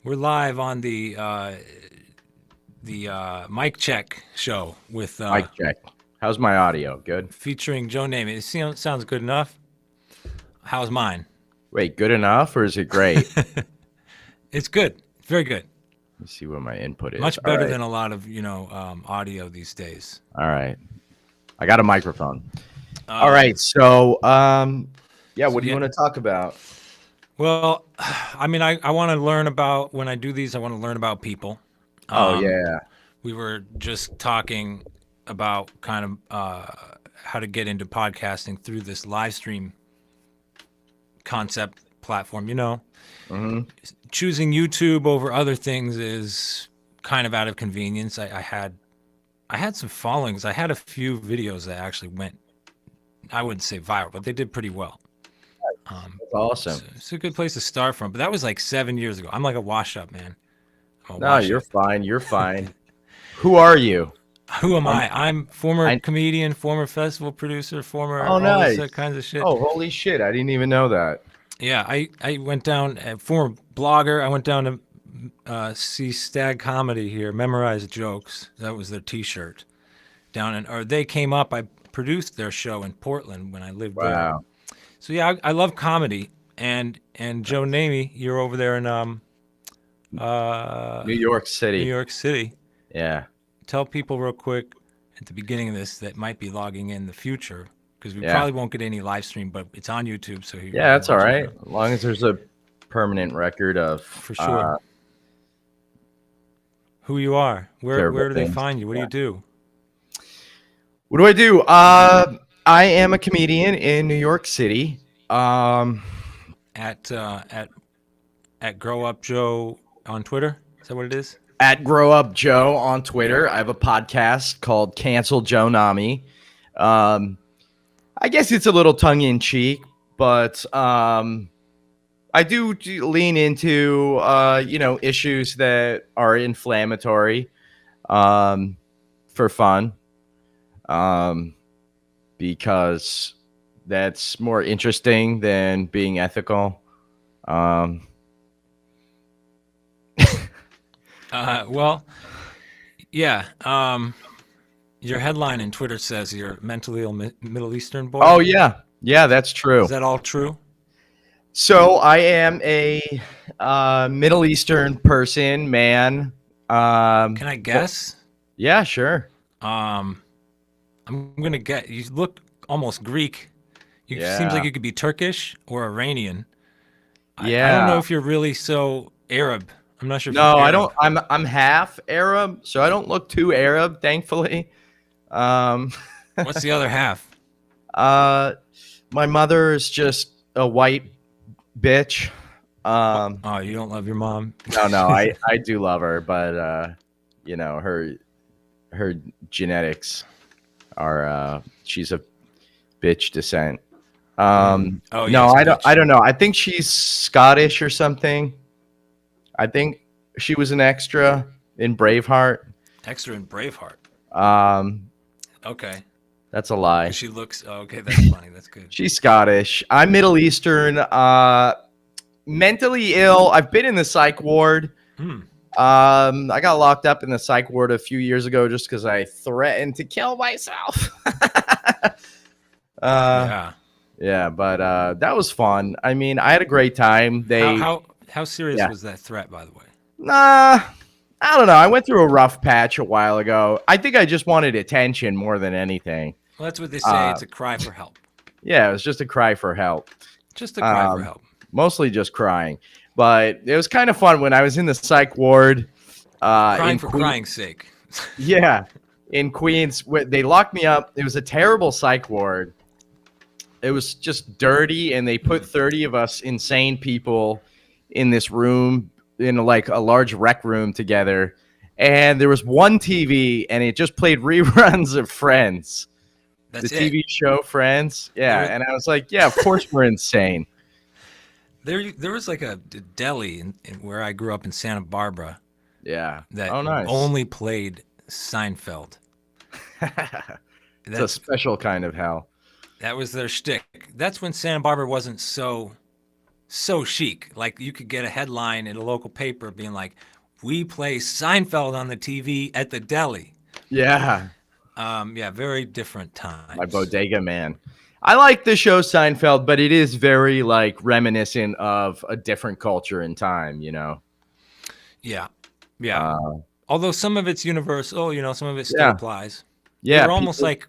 We're live on the mic check show with Mic check. How's my audio? Good? featuring Joe Nami. It sounds good enough. How's mine? Wait, good enough or is it great? Let It's good. Very good. me see what my input is. Much All better right. than a lot of audio these days. All right. I got a microphone. All Uh, right. So, yeah, so what do you yeah. want to talk about? Well, I mean, I want to learn about when I do these. I want to learn about people. Oh, Um, yeah. we were just talking about kind of how to get into podcasting through this live stream concept platform. Hmm. Choosing YouTube over other things is kind of out of convenience. I had some followings. I had a few videos that actually went, I wouldn't say viral, but they did pretty well. That's awesome. So it's a good place to start from. But that was like 7 years ago. I'm like a wash up, man. I'm a No, wash you're up. fine. You're fine. Who are you? Who am Um, I? I'm former I, comedian, former festival producer, former oh, all this nice. kinds of shit. Oh, holy shit. I didn't even know that. Yeah, I went down, former blogger. I went down to see Stag Comedy here, memorize jokes. That was their T-shirt. Or they came up. I produced their show in Portland when I lived there. Wow. So yeah, I love comedy. And Joe Nami, you're over there in uh, New York New City. York City. Yeah. Tell people real quick at the beginning of this that might be logging in the future because we Yeah. probably won't get any live stream, but it's on YouTube, so you Yeah, can that's all watch it right. As long as there's a permanent record of for sure. Who you are, terrible where do they things. find you? What do you do? What do I do? I am a comedian in New York City. Um, At Grow Up Joe on Twitter. Is that what it is? at Grow Up Joe on Twitter. I have a podcast called Cancel Joe Nami. Um, I guess it's a little tongue in cheek, but I do lean into issues that are inflammatory for fun. Um, because that's more interesting than being ethical. Um, Well, yeah. Your headline in Twitter says you're a mentally ill Middle Eastern boy. oh yeah, yeah, that's Is true. that all true? So I am a Middle Eastern person, man. Can I Well, guess? yeah, sure. Um, I'm gonna get. You look almost Greek. You seems like Yeah, you could be Turkish or Iranian. I don't know yeah. if you're really so Arab. I'm not sure if you're No, I don't. Arab. I'm half Arab, so I don't look too Arab, thankfully. Um, What's the other half? uh, my mother is just a white bitch. Oh, you don't love your mom. No, I do love her, but her genetics are she's a bitch descent. Oh No, yes, I bitch. don't know. I think she's Scottish or something. I think she was an extra in Braveheart. Extra in Braveheart. Um, Okay. that's a Because lie. she looks. Oh, okay, that's funny. That's good. She's Scottish. I'm Middle Eastern. Mentally ill. I've been in the psych ward. Hmm. I got locked up in the psych ward a few years ago just because I threatened to kill myself. uh, Yeah. yeah, but that was fun. I mean, I had a great time. How serious Yeah, was that threat, by the way? nah, I don't know. I went through a rough patch a while ago. I think I just wanted attention more than anything. Well, that's what they say. Uh, It's a cry for help. yeah, it was just a cry for help. Just a cry for Um, help. Mostly just crying, but it was kind of fun when I was in the psych ward Crying in for Queens. crying's sake. Yeah, in Queens, they locked me up. It was a terrible psych ward. It was just dirty, and they put 30 of us insane people in this room, in like a large rec room together. And there was one TV, and it just played reruns of Friends, the That's it. TV show Friends. Yeah, There, and I was like, yeah, of course we're insane. there was like a deli in where I grew up in Santa Barbara Yeah. that Oh, nice. only played Seinfeld. It's a That's special kind of hell. that was their shtick. That's when Santa Barbara wasn't so so chic. Like you could get a headline in a local paper being like, "We play Seinfeld on the TV at the deli." Yeah, Yeah, very different my times. bodega man. I like the show Seinfeld, but it is very like reminiscent of a different culture and time, you know. Yeah, yeah. Uh, Although some of it's universal, some of it still yeah, applies. They yeah. were almost People, like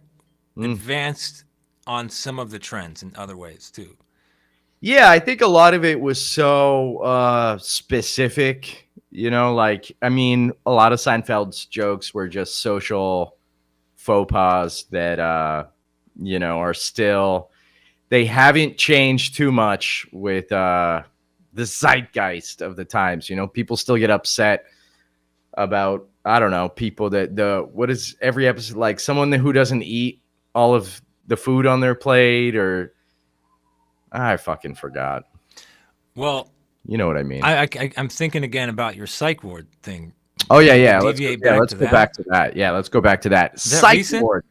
mm. advanced on some of the trends in other ways too. Yeah, I think a lot of it was so specific, you know. Like, I mean, a lot of Seinfeld's jokes were just social faux pas that are still they haven't changed too much with the zeitgeist of the times. You know, people still get upset about, I don't know, people that what is every episode like someone who doesn't eat all of the food on their plate, or I fucking forgot. Well, You know what I mean? I'm thinking again about your psych ward thing. Oh yeah, Can we yeah. Let's go. deviate Yeah, back let's to go back that? to that. Yeah, let's go back to that. Is that Psych recent? ward.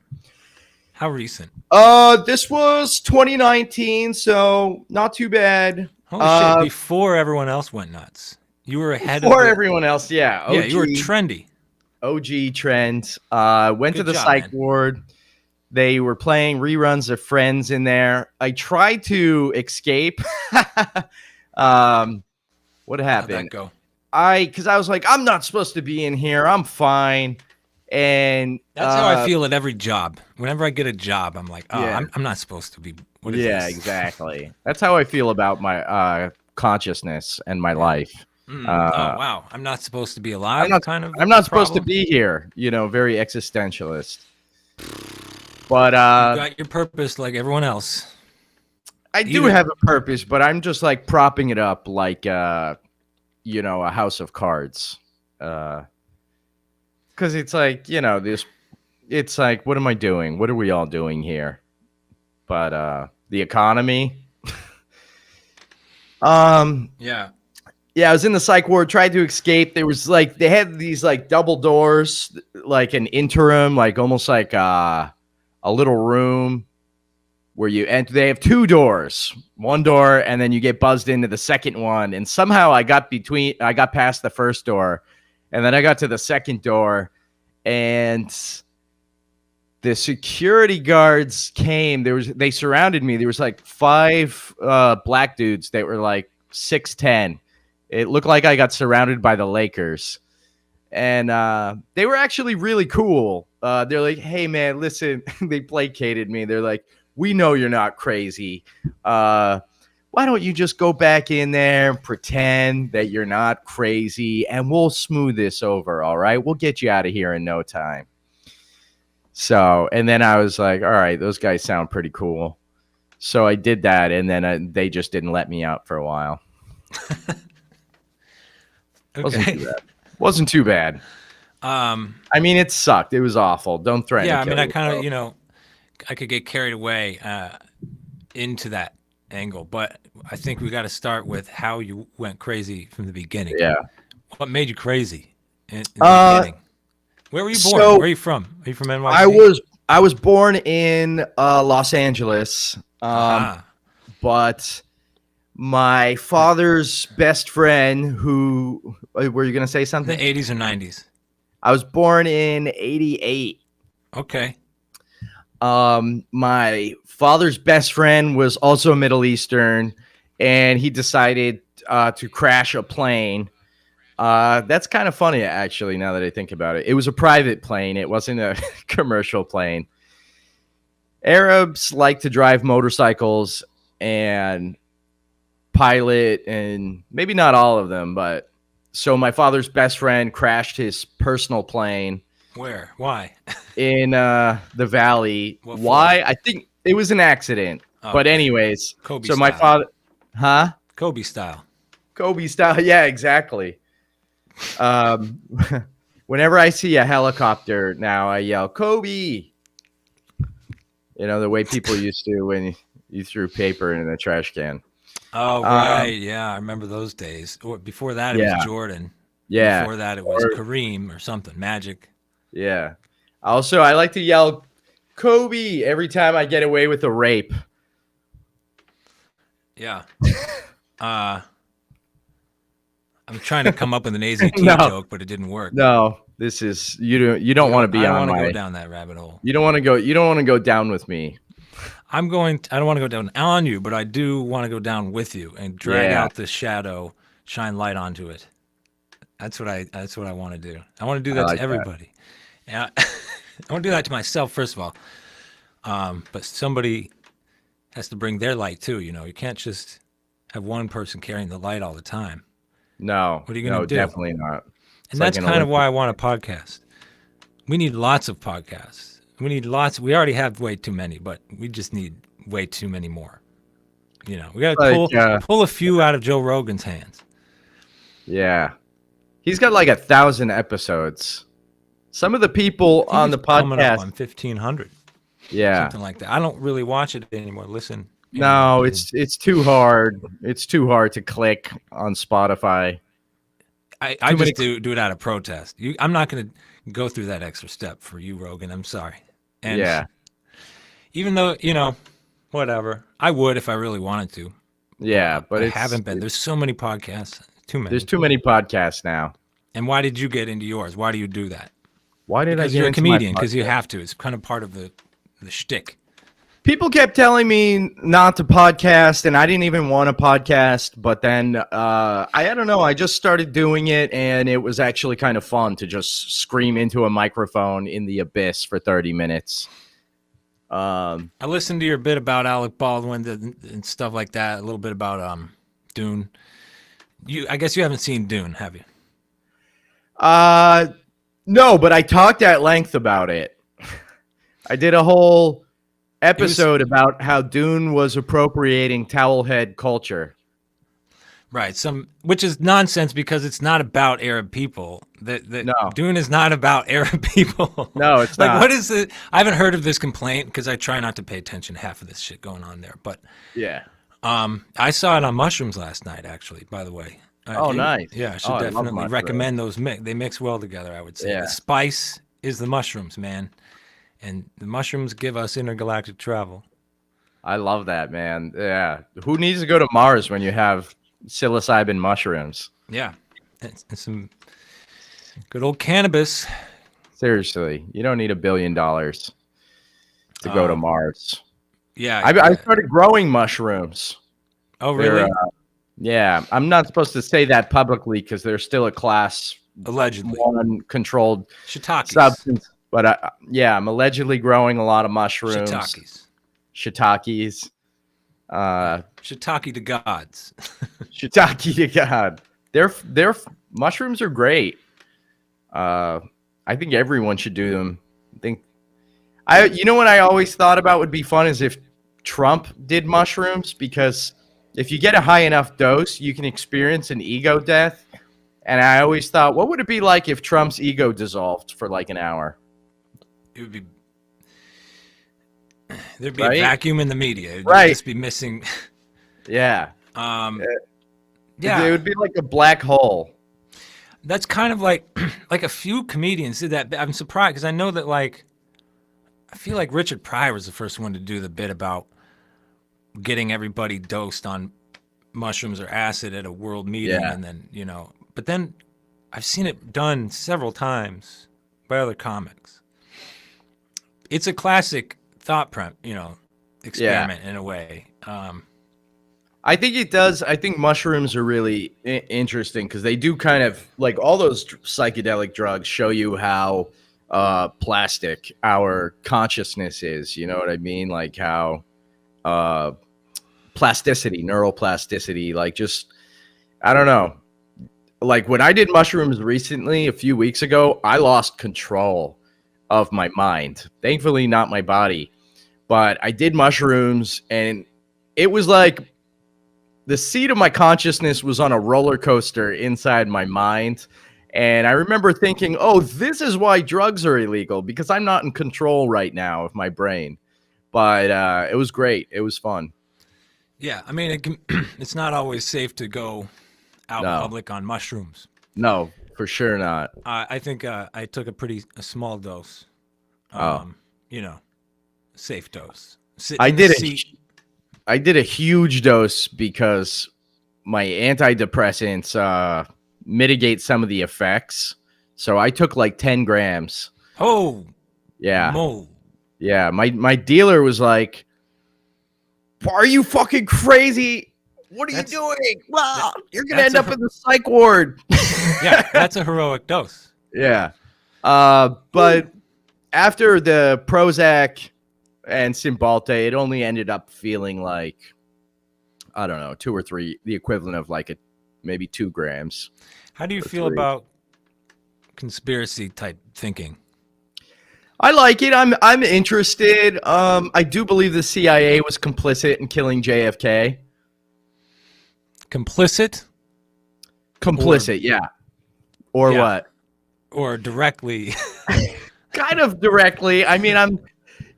How recent? This was 2019, so not too bad. Holy shit! Before everyone else went nuts, you were ahead of For the. everyone else, yeah. Yeah, you were trendy. OG trend. Went to Good the job, psych man. ward. They were playing reruns of Friends in there. I tried to escape. What How'd that happened? go? Because I was like, I'm not supposed to be in here. I'm fine. And That's how I feel at every job. Whenever I get a job, I'm like, oh, Yeah. I'm not supposed to be. What is yeah, this? exactly. That's how I feel about my consciousness and my life. Oh wow, I'm not supposed to be alive. I'm not. Kind of. I'm not supposed to problem? be here. You know, very existentialist. But You got your purpose like everyone else. I do have a purpose, but I'm just like propping it up like a house of cards. Because it's like, it's like, what am I doing? What are we all doing here? But the economy. Yeah. Yeah, I was in the psych ward, tried to escape. There was like they had these like double doors, like an interim, like almost like a little room where you enter. They have two doors, one door, and then you get buzzed into the second one. And somehow I got past the first door, and then I got to the second door, and the security guards came. They surrounded me. There was like 5 black dudes that were like 6'10". It looked like I got surrounded by the Lakers. And they were actually really cool. They're like, hey, man, listen. They placated me. They're like, we know you're not crazy. Why don't you just go back in there and pretend that you're not crazy, and we'll smooth this over, all right? We'll get you out of here in no time. So, and then I was like, all right, those guys sound pretty cool. So I did that, and then they just didn't let me out for a while. Okay. Wasn't too bad. I mean, it sucked. It was awful. Don't threaten. Yeah, I to mean, kill I kind yourself. of, I could get carried away into that angle, but I think we got to start with how you went crazy from the beginning. Yeah. What made you crazy in the beginning? Where were you born? So Where are you from? Are you from NYC? I was born in Los Angeles, but my father's best friend, who were you gonna say the something? 80s or 90s? I was born in '88. Okay. My father's best friend was also Middle Eastern, and he decided to crash a plane. That's kind of funny, actually, now that I think about it. It was a private plane. It wasn't a commercial plane. Arabs like to drive motorcycles and pilot, and maybe not all of them, but so my father's best friend crashed his personal plane. Where? Why? In the valley. What Why? I think it was an accident. Okay. But anyways, Kobe so my style. father, huh? Kobe style. Kobe style. Yeah, exactly. Whenever I see a helicopter now, I yell Kobe. You know, the way people used to when you threw paper in a trash can. Oh, right. Yeah, I remember those days. Or before that, it was Jordan. Yeah. Before that, it was Kareem or something. Magic. Yeah. Also, I like to yell Kobe every time I get away with a rape. Yeah. I'm trying to come up with an AZT No. joke, but it didn't work. No, this is you don't want to be I don't on want to my go down that rabbit hole. You don't want to go down with me. I don't want to go down on you, but I do want to go down with you and drag out the shadow, shine light onto it. That's what I want to do. I want to do that to everybody. Yeah, I want to do that to myself first of all. But somebody has to bring their light too. You can't just have one person carrying the light all the time. No. What are you going to do? Definitely not. And that's kind of why I want a podcast. We need lots of podcasts. We need lots. We already have way too many, but we just need way too many more. We got to pull a few out of Joe Rogan's hands. Yeah. He's got like 1,000 episodes. Some of the people on the podcast coming up on 1,500. Yeah. Something like that. I don't really watch it anymore. Listen. No, it's too hard. It's too hard to click on Spotify. I just do it out of protest. I'm not going to go through that extra step for you, Rogan. I'm sorry. And yeah. Even though, whatever. I would if I really wanted to. Yeah, but I haven't been. There's so many podcasts. Too many. There's too many podcasts now. And why did you get into yours? Why do you do that? Why did because I get you're a into comedian, because you have to. It's kind of part of the shtick. People kept telling me not to podcast, and I didn't even want to podcast. But then I don't know. I just started doing it, and it was actually kind of fun to just scream into a microphone in the abyss for 30 minutes. I listened to your bit about Alec Baldwin and stuff like that. A little bit about Dune. I guess you haven't seen Dune, have you? No, but I talked at length about it. I did a whole episode about how Dune was appropriating towelhead culture. Right, which is nonsense because it's not about Arab people. No. Dune is not about Arab people. No, it's not. What is it? I haven't heard of this complaint because I try not to pay attention to half of this shit going on there. But yeah, I saw it on mushrooms last night. Actually, by the way. Nice. Yeah, I should definitely recommend those. They mix well together. I would say the spice is the mushrooms, man, and the mushrooms give us intergalactic travel. I love that, man. Yeah, who needs to go to Mars when you have psilocybin mushrooms? Yeah, and some good old cannabis. Seriously, you don't need $1 billion to go to Mars. Yeah, I started growing mushrooms. Oh, really? Yeah, I'm not supposed to say that publicly because there's still a class allegedly 1 controlled shiitakes substance. But I'm allegedly growing a lot of mushrooms. Shiitakes. Shiitake to gods. Shiitake to God. Their mushrooms are great. I think everyone should do them. You know what I always thought about would be fun is if Trump did mushrooms, because if you get a high enough dose, you can experience an ego death. And I always thought, what would it be like if Trump's ego dissolved for like an hour? It would be. There'd be a vacuum in the media. It'd just be missing. Yeah. Yeah. It would be like a black hole. That's kind of like a few comedians did that. I'm surprised because I know that I feel like Richard Pryor was the first one to do the bit about getting everybody dosed on mushrooms or acid at a world meeting, and then but then I've seen it done several times by other comics. It's a classic thought experiment in a way. I think it does. I think mushrooms are really interesting because they do kind of like all those psychedelic drugs show you how plastic our consciousness is. You know what I mean? Like how plasticity, neuroplasticity, I don't know. Like when I did mushrooms recently, a few weeks ago, I lost control of my mind. Thankfully, not my body. But I did mushrooms, and it was like the seat of my consciousness was on a roller coaster inside my mind. And I remember thinking, oh, this is why drugs are illegal, because I'm not in control right now of my brain. But it was great. It was fun. Yeah, I mean, it's not always safe to go out in public on mushrooms. No, for sure not. I think I took a small dose. Safe dose. I did a huge dose because my antidepressants mitigate some of the effects. So I took like 10 grams. Oh, Yeah. Mo. Yeah. My dealer was like, are you fucking crazy? What are you doing? Well, you're going to end up in the psych ward. Yeah, that's a heroic dose. Yeah. But after the Prozac and Cymbalta, it only ended up feeling like, I don't know, 2 or 3, the equivalent of like maybe 2 grams. How do you feel about conspiracy type thinking? I like it. I'm interested. I do believe the CIA was complicit in killing JFK. Complicit? Complicit, yeah. Or Yeah. what? Or directly? Kind of directly. I mean,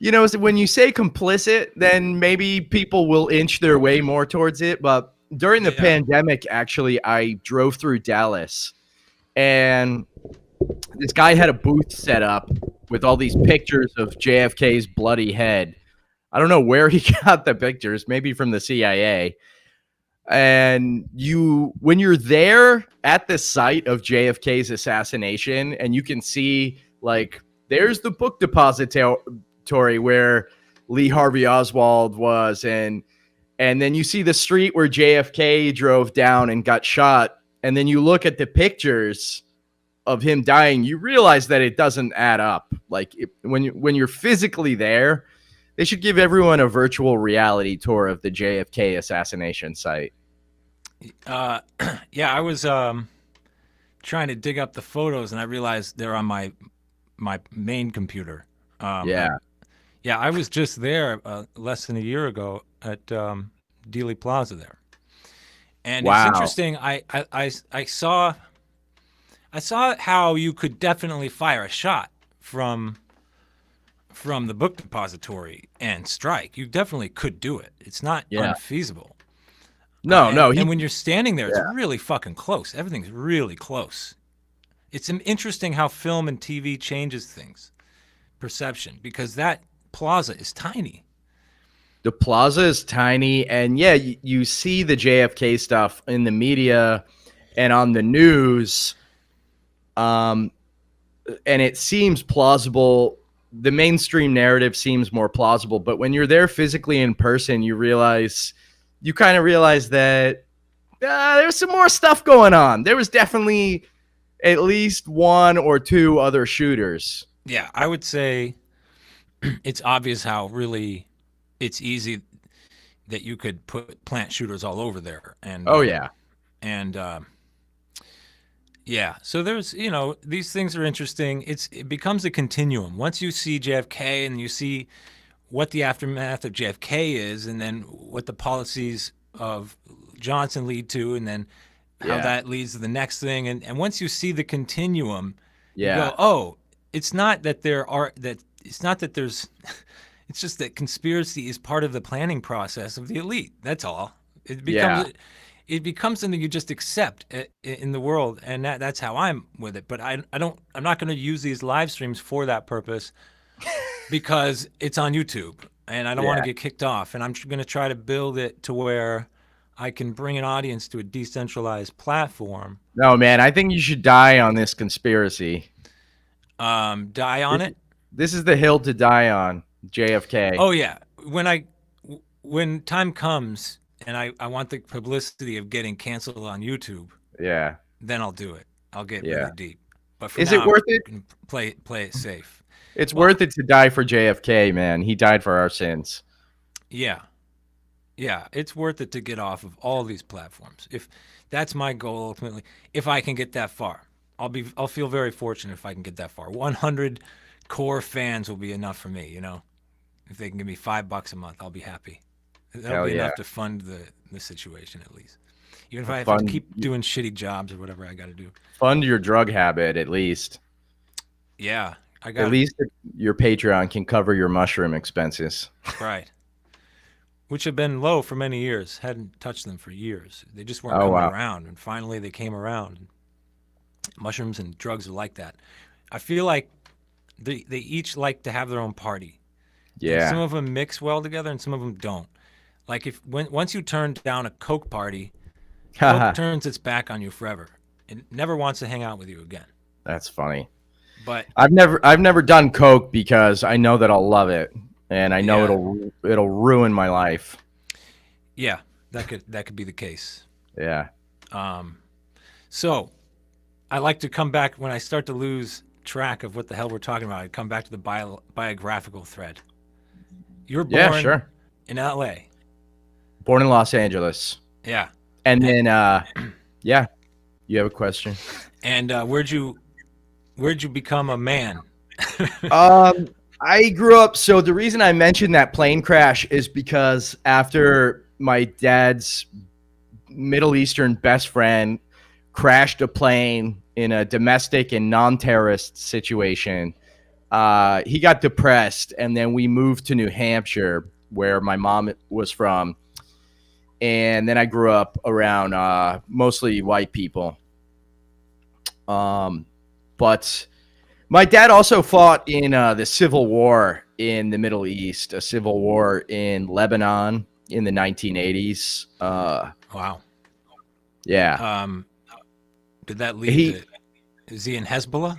when you say complicit, then maybe people will inch their way more towards it. But during the pandemic, actually, I drove through Dallas, and this guy had a booth set up with all these pictures of JFK's bloody head. I don't know where he got the pictures, maybe from the CIA. And when you're there at the site of JFK's assassination, and you can see, like, there's the book depository where Lee Harvey Oswald was, and then you see the street where JFK drove down and got shot, and then you look at the pictures of him dying, you realize that it doesn't add up. Like, when you're physically there, they should give everyone a virtual reality tour of the JFK assassination site. Yeah, I was trying to dig up the photos, and I realized they're on my main computer. Yeah. I was just there less than a year ago at Dealey Plaza there, and Wow. it's interesting. I saw how you could definitely fire a shot from the book depository and strike. You definitely could do it. It's not unfeasible. No. And when you're standing there, it's really fucking close. Everything's really close. It's interesting how film and TV changes things, perception, because that plaza is tiny. The plaza is tiny, and yeah, you see the JFK stuff in the media and on the news, and it seems plausible. The mainstream narrative seems more plausible, but when you're there physically in person, you kind of realize that there's some more stuff going on. There was definitely at least 1 or 2 other shooters. Yeah, I would say it's obvious how really it's easy that you could plant shooters all over there. And so there's, these things are interesting. It becomes a continuum. Once you see JFK and you see what the aftermath of JFK is, and then what the policies of Johnson lead to, and then how that leads to the next thing. And once you see the continuum, you go, oh, it's not that there's it's just that conspiracy is part of the planning process of the elite. That's all. It becomes something you just accept in the world, and that's how I'm with it. But I'm not going to use these live streams for that purpose because it's on YouTube, and I don't want to get kicked off. And I'm going to try to build it to where I can bring an audience to a decentralized platform. No, man, I think you should die on this conspiracy. Die on it? This is the hill to die on, JFK. Oh, yeah. When time comes and I want the publicity of getting canceled on YouTube, then I'll do it. I'll get really deep. But for is now, it worth it? Play it safe. It's worth it to die for JFK, man. He died for our sins. Yeah. Yeah, it's worth it to get off of all these platforms. If that's my goal ultimately, if I can get that far. I'll feel very fortunate if I can get that far. 100 core fans will be enough for me, If they can give me $5 a month, I'll be happy. That'll be enough to fund the situation at least. Even if I have to keep doing shitty jobs or whatever I got to do. Fund your drug habit at least. Yeah, at least your Patreon can cover your mushroom expenses. Right. Which have been low for many years. Hadn't touched them for years. They just weren't coming around, and finally they came around. Mushrooms and drugs are like that. I feel like they each like to have their own party. Yeah. And some of them mix well together, and some of them don't. Like once you turn down a Coke party, Coke turns its back on you forever. It never wants to hang out with you again. That's funny. But I've never done coke because I know that I'll love it, and I know it'll ruin my life. yeah, that could be the case. Yeah. So I like to come back when I start to lose track of what the hell we're talking about. I come back to the biographical thread. You were born in L.A. Born in Los Angeles. Yeah. And then, yeah, you have a question. And where'd you become a man? I grew up. So the reason I mentioned that plane crash is because after my dad's Middle Eastern best friend crashed a plane in a domestic and non-terrorist situation, he got depressed, and then we moved to New Hampshire, where my mom was from. And then I grew up around mostly white people. But my dad also fought in the Civil War in the Middle East, a civil war in Lebanon in the 1980s. Wow. Yeah. Did that lead to, is he in Hezbollah?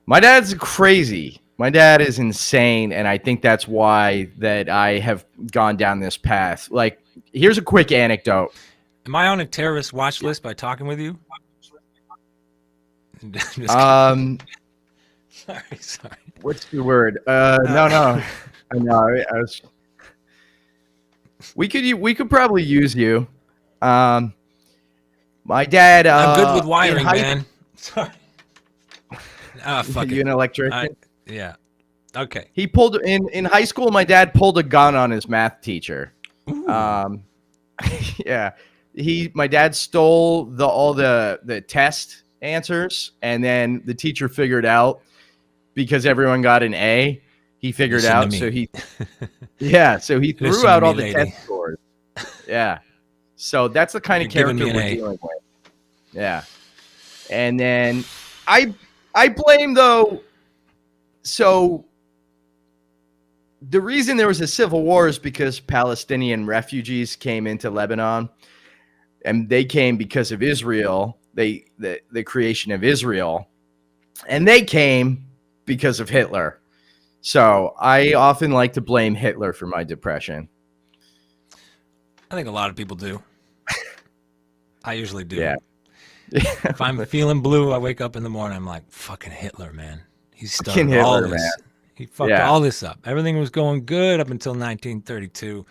My dad's crazy. My dad is insane, and I think that's why that I have gone down this path. Like, here's a quick anecdote. Am I on a terrorist watch list by talking with you? Sorry. What's the word? No. I know. I was. We could probably use you. My dad. I'm good with wiring, man. Sorry. Fuck you it. an electrician? Yeah. Okay. He pulled in high school. My dad pulled a gun on his math teacher. Yeah. My dad stole all the test answers, and then the teacher figured out, because everyone got an A. He figured out, so he threw out all the test scores. Yeah. So that's the kind of character we're dealing with. Yeah. And then I blame, though. So the reason there was a civil war is because Palestinian refugees came into Lebanon, and they came because of Israel, the creation of Israel, and they came because of Hitler. So I often like to blame Hitler for my depression. I think a lot of people do. I usually do. Yeah. If I'm feeling blue, I wake up in the morning, I'm like, fucking Hitler, man. He started Hitler, all this. man. He fucked all this up. Everything was going good up until 1932.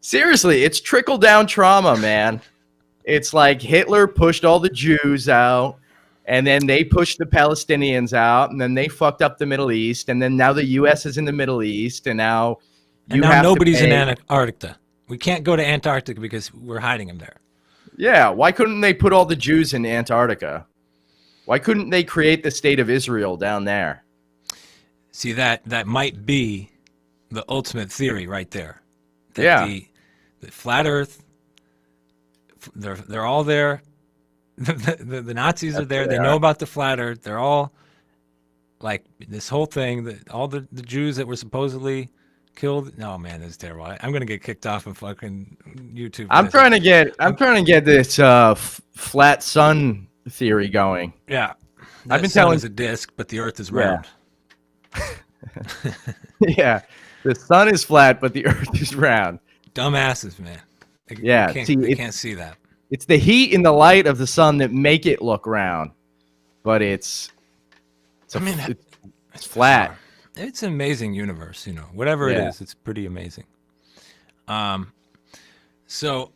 Seriously, it's trickle-down trauma, man. It's like Hitler pushed all the Jews out, and then they pushed the Palestinians out, and then they fucked up the Middle East, and then now the U.S. is in the Middle East, and now nobody's in Antarctica. We can't go to Antarctica because we're hiding them there. Yeah, why couldn't they put all the Jews in Antarctica? Why couldn't they create the state of Israel down there? See, that might be the ultimate theory right there. The flat Earth, they're all there. The Nazis are there. They know about the flat Earth. They're all like this whole thing. All the Jews that were supposedly killed. No, man, that's terrible. I'm gonna get kicked off of fucking YouTube. I'm trying to get this flat sun theory going. Yeah, I've been telling it's a disc, but the Earth is round. Yeah, the sun is flat, but the Earth is round. Dumbasses, man. They can't see that. It's the heat and the light of the sun that make it look round, but it's flat. Bizarre. It's an amazing universe, whatever it is, it's pretty amazing. So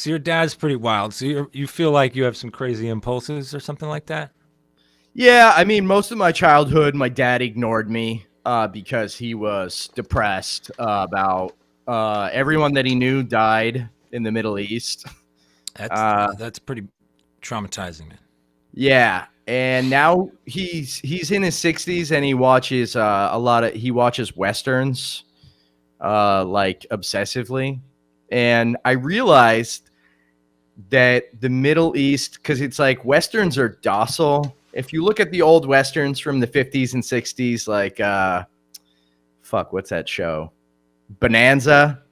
your dad's pretty wild. So you feel like you have some crazy impulses or something like that? Yeah, I mean, most of my childhood, my dad ignored me because he was depressed about everyone that he knew died in the Middle East. That's pretty traumatizing, man. Yeah, and now he's in his 60s, and he watches watches westerns like obsessively. And I realized that the Middle East, because it's like westerns are docile. If you look at the old westerns from the 50s and 60s, like what's that show? Bonanza.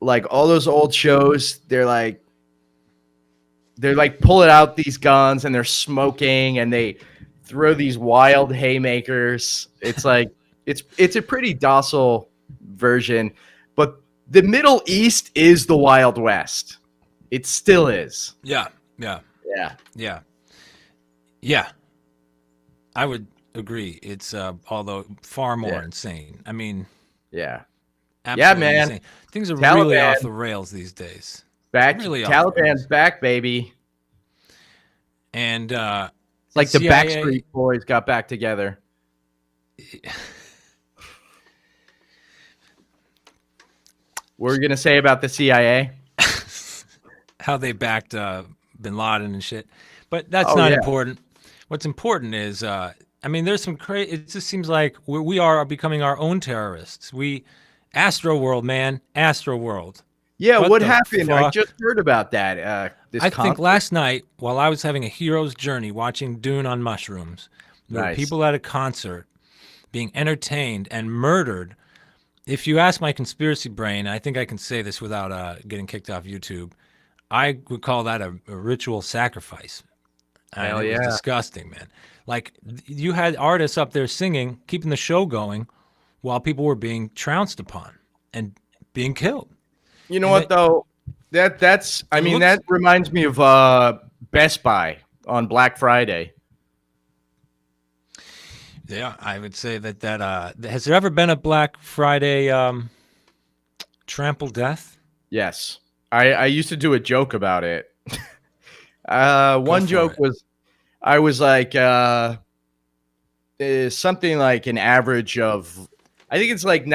like all those old shows, they're like pulling out these guns and they're smoking and they throw these wild haymakers. It's like it's a pretty docile version, but the Middle East is the Wild West. It still is. Yeah. I would agree. It's although far more insane. I mean, absolutely man. insane. Things are Taliban. really off the rails these days. Really Taliban's back, baby. And it's like the CIA, Backstreet Boys got back together. What were you gonna say about the CIA? How they backed Bin Laden and shit, but that's not important. What's important is, I mean, there's some crazy. It just seems like we are becoming our own terrorists. Astro World, man, Astro World. Yeah, what happened? Fuck? I just heard about that. I think last night, while I was having a hero's journey watching Dune on mushrooms, there were people at a concert being entertained and murdered. If you ask my conspiracy brain, I think I can say this without getting kicked off YouTube, I would call that a ritual sacrifice. Hell yeah. It was disgusting, man. Like, you had artists up there singing, keeping the show going, while people were being trounced upon and being killed. You know what, though? That reminds me of Best Buy on Black Friday. Yeah, I would say that has there ever been a Black Friday trample death? Yes. I used to do a joke about it. One joke was, I was like, something like an average of, I think it's like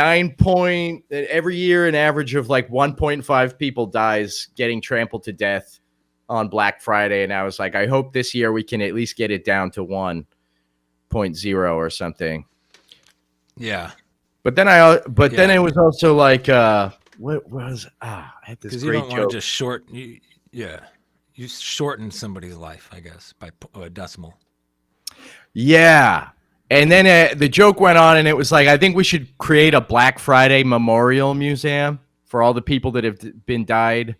every year, an average of like 1.5 people dies getting trampled to death on Black Friday. And I was like, I hope this year we can at least get it down to 1.0 or something. Yeah. But then then it was also like, what was, I had this great joke. Because you don't want to just you shorten somebody's life, I guess, by a decimal. Yeah. And then the joke went on, and it was like, I think we should create a Black Friday memorial museum for all the people that have been died.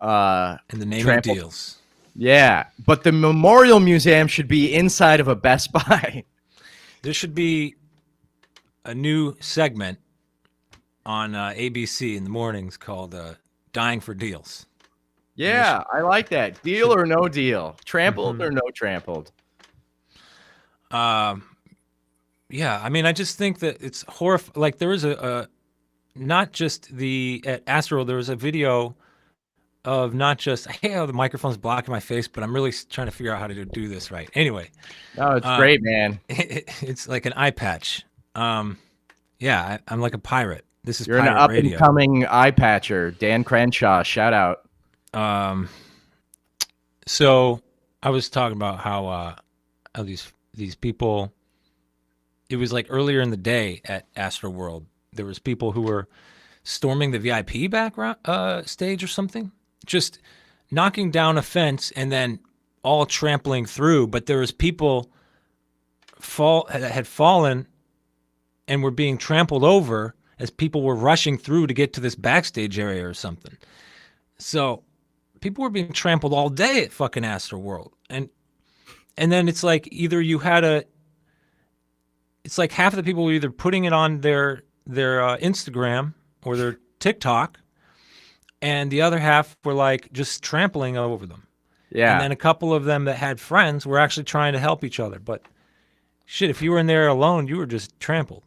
In the name of deals. Yeah. But the memorial museum should be inside of a Best Buy. There should be a new segment on ABC in the mornings called Dying for Deals. Yeah, I like that. Deal or no deal? Trampled or no trampled? Yeah, I mean, I just think that it's horrifying. Like, there was not just at Astro, there was a video of not just, hey, the microphone's blocking my face, but I'm really trying to figure out how to do this right. Anyway. Oh, it's great, man. It's like an eye patch. Yeah, I'm like a pirate. This is You're pirate an up radio. and coming eye patcher. Dan Crenshaw, shout out. So I was talking about how these people, it was like earlier in the day at Astro World, there was people who were storming the VIP background stage or something, just knocking down a fence and then all trampling through. But there was people that had fallen and were being trampled over as people were rushing through to get to this backstage area or something. So people were being trampled all day at fucking Astro World. And then it's like either it's like half of the people were either putting it on their Instagram or their TikTok, and the other half were like just trampling over them. Yeah. And then a couple of them that had friends were actually trying to help each other. But shit, if you were in there alone, you were just trampled.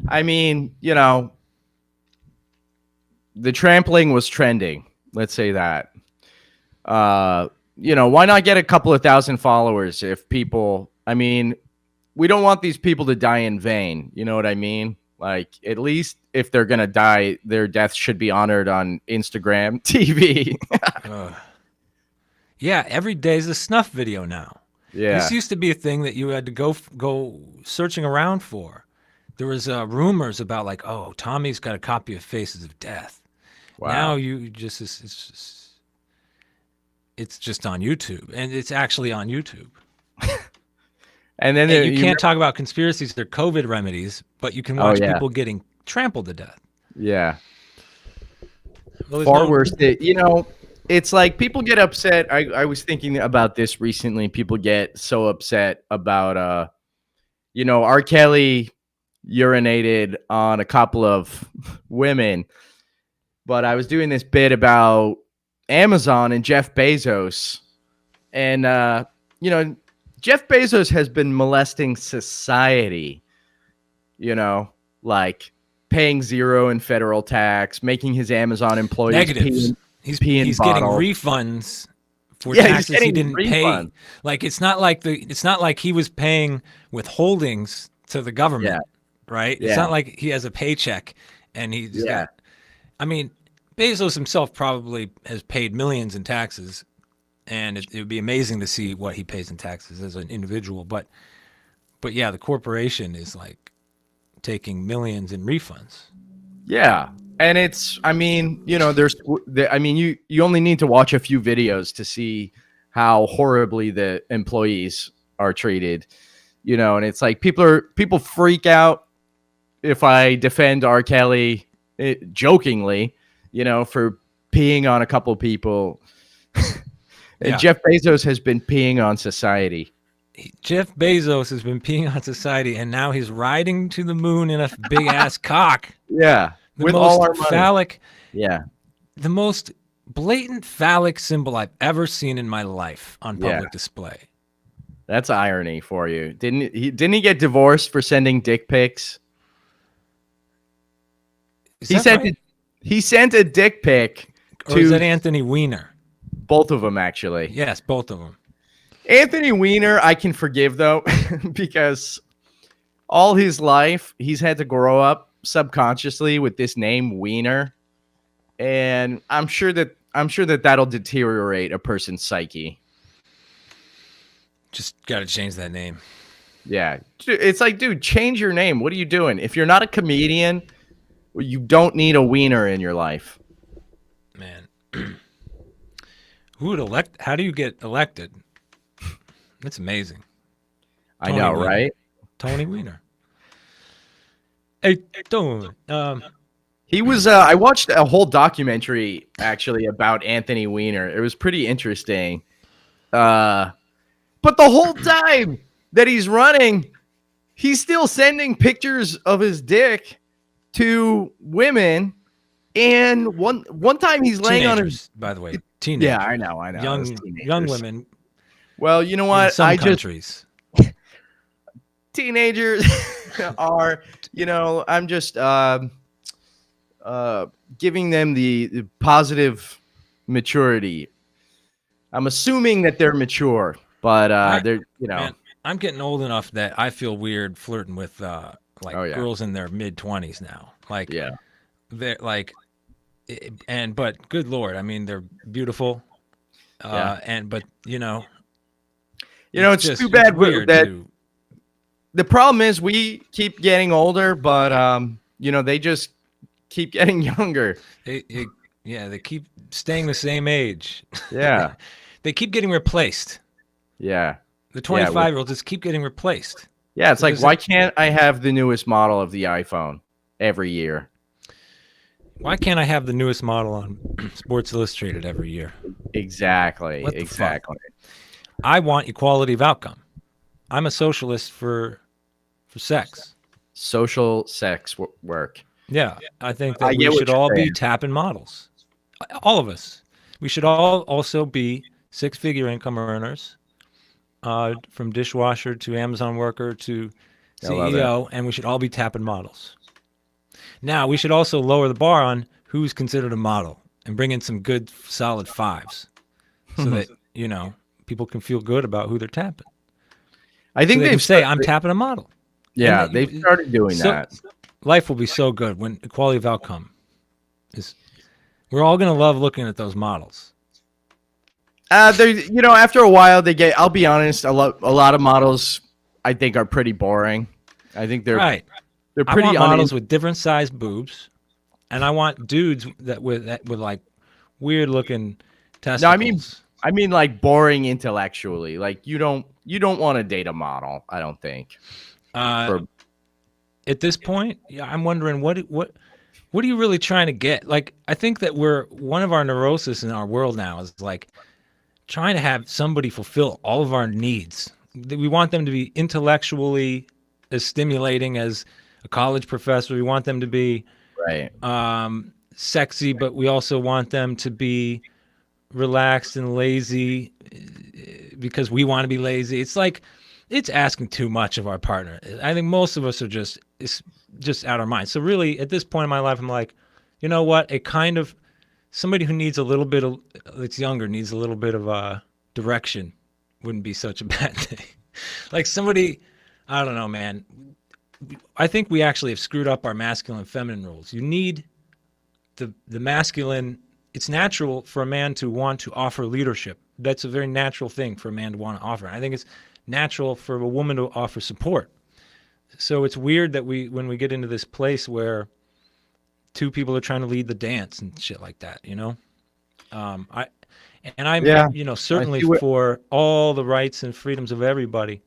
I mean, the trampling was trending. Let's say that. Why not get a couple of thousand followers if people, I mean, we don't want these people to die in vain. You know what I mean? Like, at least if they're going to die, their deaths should be honored on Instagram TV. Yeah, every day is a snuff video now. Yeah. This used to be a thing that you had to go searching around for. There was rumors about like, oh, Tommy's got a copy of Faces of Death. Wow. Now it's just on YouTube, and it's actually on YouTube. And then you can't talk about conspiracies. They're COVID remedies, but you can watch people getting trampled to death. Yeah. Well, there's far no- worse. It's like people get upset. I was thinking about this recently. People get so upset about, R. Kelly urinated on a couple of women. But I was doing this bit about Amazon and Jeff Bezos. And, Jeff Bezos has been molesting society, like paying zero in federal tax, making his Amazon employees negatives. He's He's getting refunds for Yeah, he's taxes he getting didn't pay. refunds. Like it's not like he was paying withholdings to the government, Yeah. right? Yeah. It's not like he has a paycheck and he's Yeah. got. I mean, Bezos himself probably has paid millions in taxes, and it would be amazing to see what he pays in taxes as an individual. But yeah, the corporation is like taking millions in refunds. Yeah. And it's, you only need to watch a few videos to see how horribly the employees are treated, and it's like people freak out if I defend R. Kelly jokingly, for peeing on a couple people. And Yeah. Jeff Bezos has been peeing on society. Jeff Bezos has been peeing on society, and now he's riding to the moon in a big ass cock. Yeah. The With most all our money. phallic, Yeah. the most blatant phallic symbol I've ever seen in my life on public display. That's irony for you. Didn't he get divorced for sending dick pics? Is He that sent right? he sent a dick pic Or is that to Anthony Weiner? both of them, actually. Yes, both of them. Anthony Weiner, I can forgive, though, because all his life he's had to grow up subconsciously with this name Weiner, and I'm sure that that'll deteriorate a person's psyche. Just got to change that name. Yeah, it's like, dude, change your name. What are you doing? If you're not a comedian, you don't need a wiener in your life. Man. Who would elect? How do you get elected? That's amazing. I know, Weiner. right? Tony Weiner. Hey, Tony. He was. I watched a whole documentary actually about Anthony Weiner. It was pretty interesting. But the whole time that he's running, he's still sending pictures of his dick to women. And one time he's laying on his. By the way, teenagers. Yeah, I know. Young women. Well, you know In what? some countries. Teenagers are, I'm just giving them the positive maturity. I'm assuming that they're mature, but they're, Man, I'm getting old enough that I feel weird flirting with girls in their mid-20s now. Like, yeah. They're like, but good Lord, I mean, they're beautiful. But it's just, too bad it's weird that to, the problem is we keep getting older, but they just keep getting younger. they keep staying the same age. Yeah. They keep getting replaced. Yeah. The 25-year-olds just keep getting replaced. Yeah, it's like, why can't I have the newest model of the iPhone every year? Why can't I have the newest model on Sports Illustrated every year? Exactly. What the Exactly. fuck? I want equality of outcome. I'm a socialist for sex. Social sex work. Yeah, I think I that we get what should you're all be saying. tapping models. All of us. We should all also be six-figure income earners, from dishwasher to Amazon worker to I love CEO, and we should all be tapping models. Now, we should also lower the bar on who's considered a model and bring in some good, solid fives so that, people can feel good about who they're tapping. I think So they they've can say, I'm tapping a model. Yeah, And they've started doing that. Life will be so good when equality of outcome is. We're all going to love looking at those models. After a while, I'll be honest, a lot of models I think are pretty boring. I think they're Right. they're I pretty want models with different sized boobs, and I want dudes that with like weird looking testicles. No, I mean like boring intellectually. Like you don't want to date a model, I don't think. At this point, yeah, I'm wondering what what are you really trying to get? Like, I think that one of our neurosis in our world now is like trying to have somebody fulfill all of our needs. We want them to be intellectually as stimulating as a college professor. We want them to be Right. sexy, but we also want them to be relaxed and lazy because we want to be lazy. It's like it's asking too much of our partner. I think most of us are just out of our minds. So really, at this point in my life, I'm like, you know what? A kind of somebody who needs a little bit of that's younger needs a little bit of direction wouldn't be such a bad thing. Like somebody, I don't know, man. I think we actually have screwed up our masculine and feminine roles. You need the masculine. It's natural for a man to want to offer leadership. That's a very natural thing for a man to want to offer. I think it's natural for a woman to offer support. So it's weird that when we get into this place where two people are trying to lead the dance and shit like that, you know? I'm certainly for all the rights and freedoms of everybody,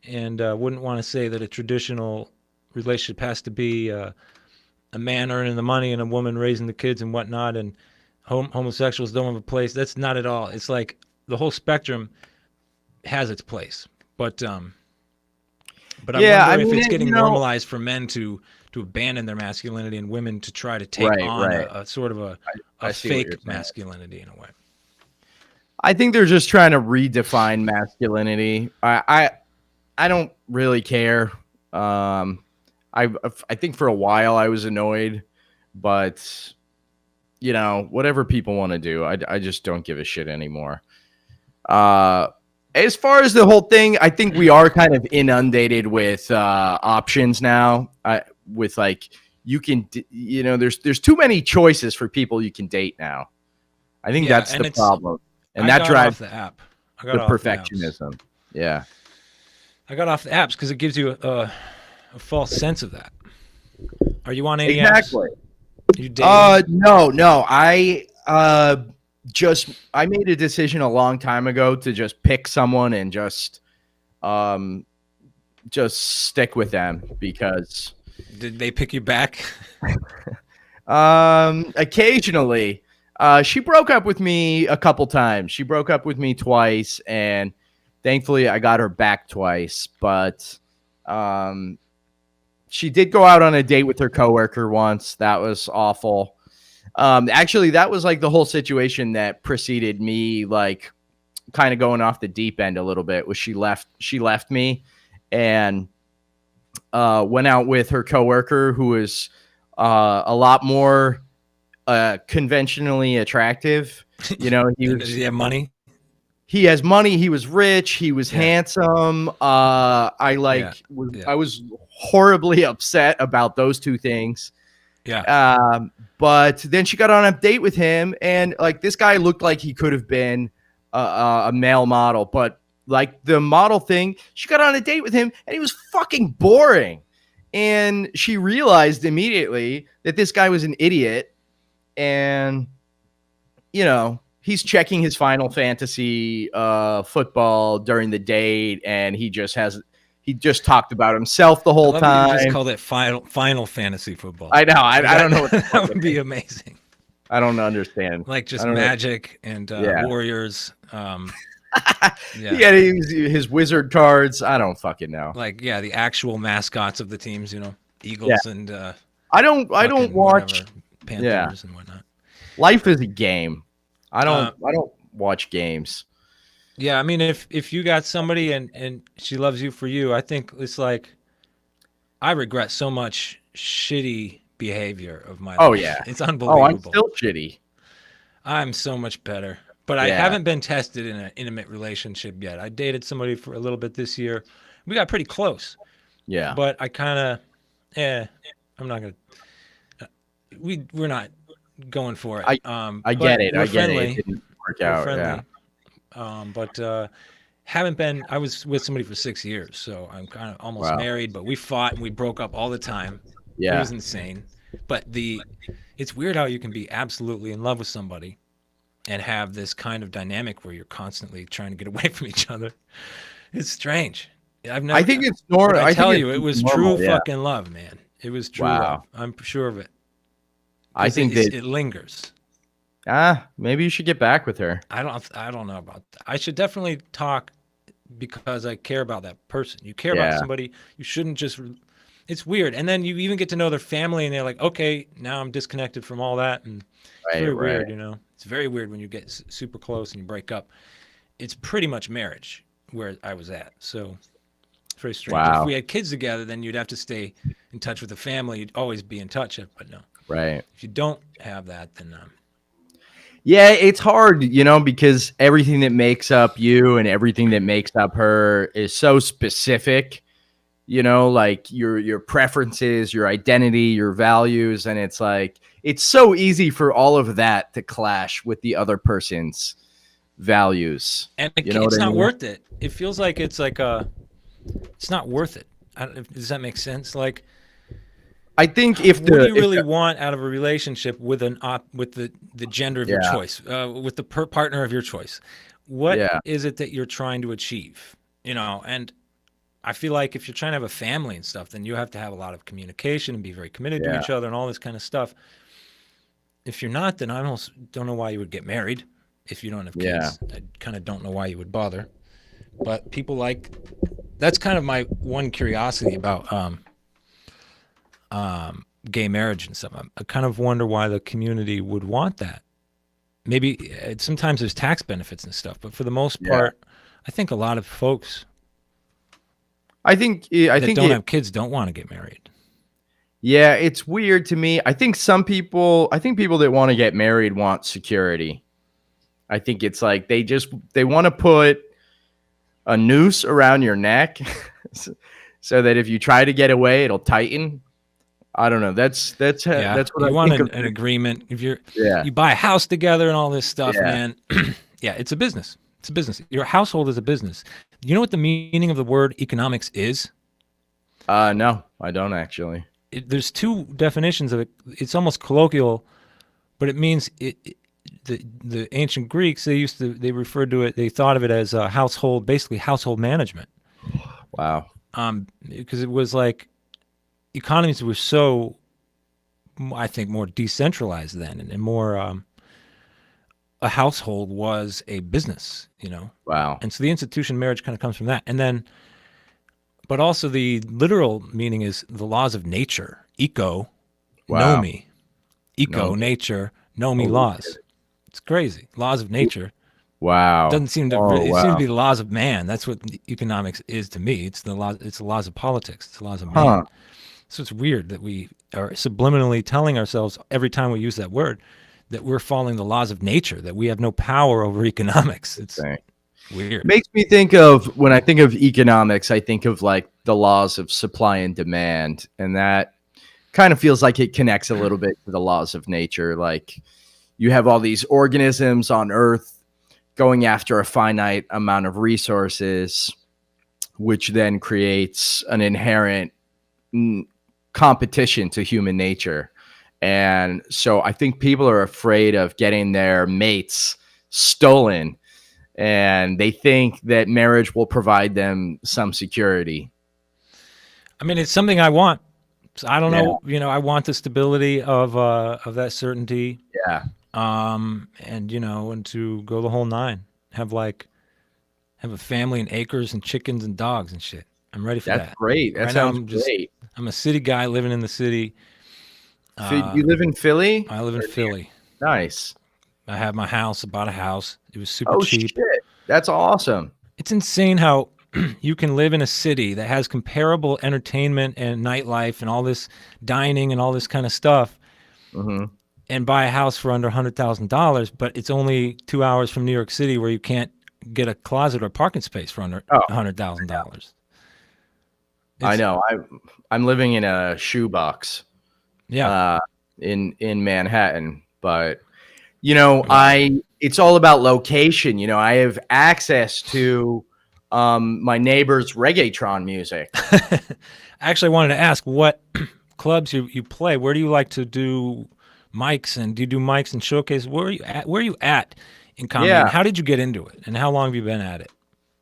and wouldn't want to say that a traditional relationship has to be a man earning the money and a woman raising the kids and whatnot, and homosexuals don't have a place. That's not at all. It's like the whole spectrum has its place, but I wonder if it's getting normalized for men to abandon their masculinity and women to try to take on a sort of a fake masculinity in a way. I think they're just trying to redefine masculinity. I don't really care. I think for a while I was annoyed, but you know, whatever people want to do, I just don't give a shit anymore. As far as the whole thing, I think we are kind of inundated with options now. With like you can, you know, there's too many choices for people you can date now. I think that's the problem, and that drives the app. The perfectionism. Yeah, I got off the apps because it gives you a false sense of that. Are you on any apps? You dating? No. I made a decision a long time ago to just pick someone and just stick with them because. Did they pick you back? Occasionally. She broke up with me a couple times. She broke up with me twice, and thankfully I got her back twice. But she did go out on a date with her coworker once. That was awful. Actually, that was like the whole situation that preceded me, like kind of going off the deep end a little bit. Was she left me and went out with her coworker, who is a lot more conventionally attractive. You know, does he have money? He has money. He was rich. He was handsome. I was horribly upset about those two things. Yeah. But then she got on a date with him, and like this guy looked like he could have been a male model, but like the model thing, she got on a date with him, and he was fucking boring. And she realized immediately that this guy was an idiot, and you know, he's checking his Final Fantasy football during the date, and he just talked about himself the whole time. You just called it Final Fantasy football. I know. I don't know. That would be amazing. I don't understand. Like just magic and warriors. He had his wizard cards. I don't fucking know. Like the actual mascots of the teams. You know, Eagles and. I don't watch Panthers and whatnot. Life is a game. I don't watch games. Yeah, I mean, if you got somebody and she loves you for you, I think it's like I regret so much shitty behavior of my life. Oh yeah, it's unbelievable. Oh, I'm still shitty. I'm so much better, but I haven't been tested in an intimate relationship yet. I dated somebody for a little bit this year. We got pretty close. Yeah, but I kind of, I'm not gonna. We're not going for it. I get it. I get it. It didn't work out. Yeah. But haven't been. I was with somebody for 6 years, so I'm kind of almost married. But we fought and we broke up all the time. Yeah, it was insane. But it's weird how you can be absolutely in love with somebody and have this kind of dynamic where you're constantly trying to get away from each other. It's strange. I think it's normal. I tell you, it was true fucking love, man. It was true love. I'm sure of it. I think that it lingers. maybe you should get back with her. I don't know about that. I should definitely talk because I care about that person. You care about somebody, you shouldn't just. It's weird, and then you even get to know their family, and they're like, okay, now I'm disconnected from all that, and it's very weird, you know. It's very weird when you get super close and you break up. It's pretty much marriage where I was at, so it's very strange. Wow. If we had kids together, then you'd have to stay in touch with the family. You'd always be in touch, but no. Right. If you don't have that, then yeah, it's hard, you know, because everything that makes up you and everything that makes up her is so specific, you know, like your preferences, your identity, your values. And it's like, it's so easy for all of that to clash with the other person's values. and You know it's what I not mean? worth it. It feels like it's not worth it. Does that make sense? Like, I think if what do you really the, want out of a relationship with with the gender of your choice, with the partner of your choice? What is it that you're trying to achieve? You know, and I feel like if you're trying to have a family and stuff, then you have to have a lot of communication and be very committed to each other and all this kind of stuff. If you're not, then I almost don't know why you would get married if you don't have kids. I kind of don't know why you would bother. But people that's kind of my one curiosity about gay marriage and stuff. I kind of wonder why the community would want that. Maybe sometimes there's tax benefits and stuff, but for the most part, I think a lot of folks I think don't have kids don't want to get married. Yeah, it's weird to me. I think people that want to get married want security. I think it's like they want to put a noose around your neck so that if you try to get away, it'll tighten. I don't know. That's what I want think an agreement. If you buy a house together and all this stuff, man. It's a business. It's a business. Your household is a business. You know what the meaning of the word economics is? No, I don't actually. There's two definitions of it. It's almost colloquial, but it means the ancient Greeks, they referred to it, they thought of it as basically household management. Wow. Because it was like economies were so, I think, more decentralized then, and more a household was a business, you know. Wow. And so the institution of marriage kind of comes from that. And then, but also the literal meaning is the laws of nature. Eco, nomi. Eco, nature, nomi, laws. It's crazy. Laws of nature. Wow. Doesn't seem to. It seems to be the laws of man. That's what economics is to me. It's the laws of politics. It's the laws of man. So it's weird that we are subliminally telling ourselves every time we use that word that we're following the laws of nature, that we have no power over economics. It's weird. Makes me think of, when I think of economics, I think of like the laws of supply and demand. And that kind of feels like it connects a little bit to the laws of nature. Like you have all these organisms on Earth going after a finite amount of resources, which then creates an inherent competition to human nature. And so I think people are afraid of getting their mates stolen, and they think that marriage will provide them some security. I mean, it's something I want. So I don't know, you know, I want the stability of that certainty. Yeah. And you know, and to go the whole nine. Have a family and acres and chickens and dogs and shit. I'm ready for that. That's great. That sounds great. I'm a city guy living in the city. So you live in Philly? I live in Philly. Nice. I have my house. I bought a house. It was super cheap. Shit. That's awesome. It's insane how you can live in a city that has comparable entertainment and nightlife and all this dining and all this kind of stuff, and buy a house for under $100,000, but it's only 2 hours from New York City where you can't get a closet or parking space for under $100,000. I know. I'm living in a shoebox. Yeah. In Manhattan, but you know, it's all about location. You know, I have access to my neighbor's reggaeton music. Actually, I wanted to ask what clubs you play. Where do you like to do mics, and do you do mics and showcases? Where are you at in comedy? And how did you get into it, and how long have you been at it?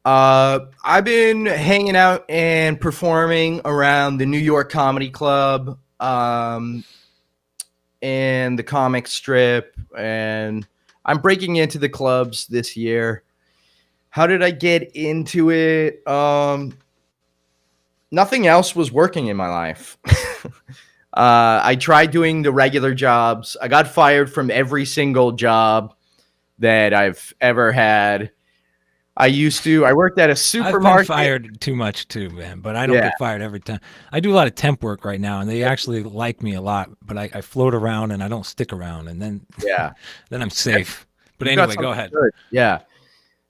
I've been hanging out and performing around the New York Comedy Club. and the comic strip, and I'm breaking into the clubs this year. How did I get into it? Nothing else was working in my life. I tried doing the regular jobs. I got fired from every single job that I've ever had. I worked at a I've been supermarket. fired too much too, man, but I don't get fired every time. I do a lot of temp work right now, and they actually like me a lot, but I float around and I don't stick around, and then then I'm safe. But anyway, go ahead. Good. Yeah.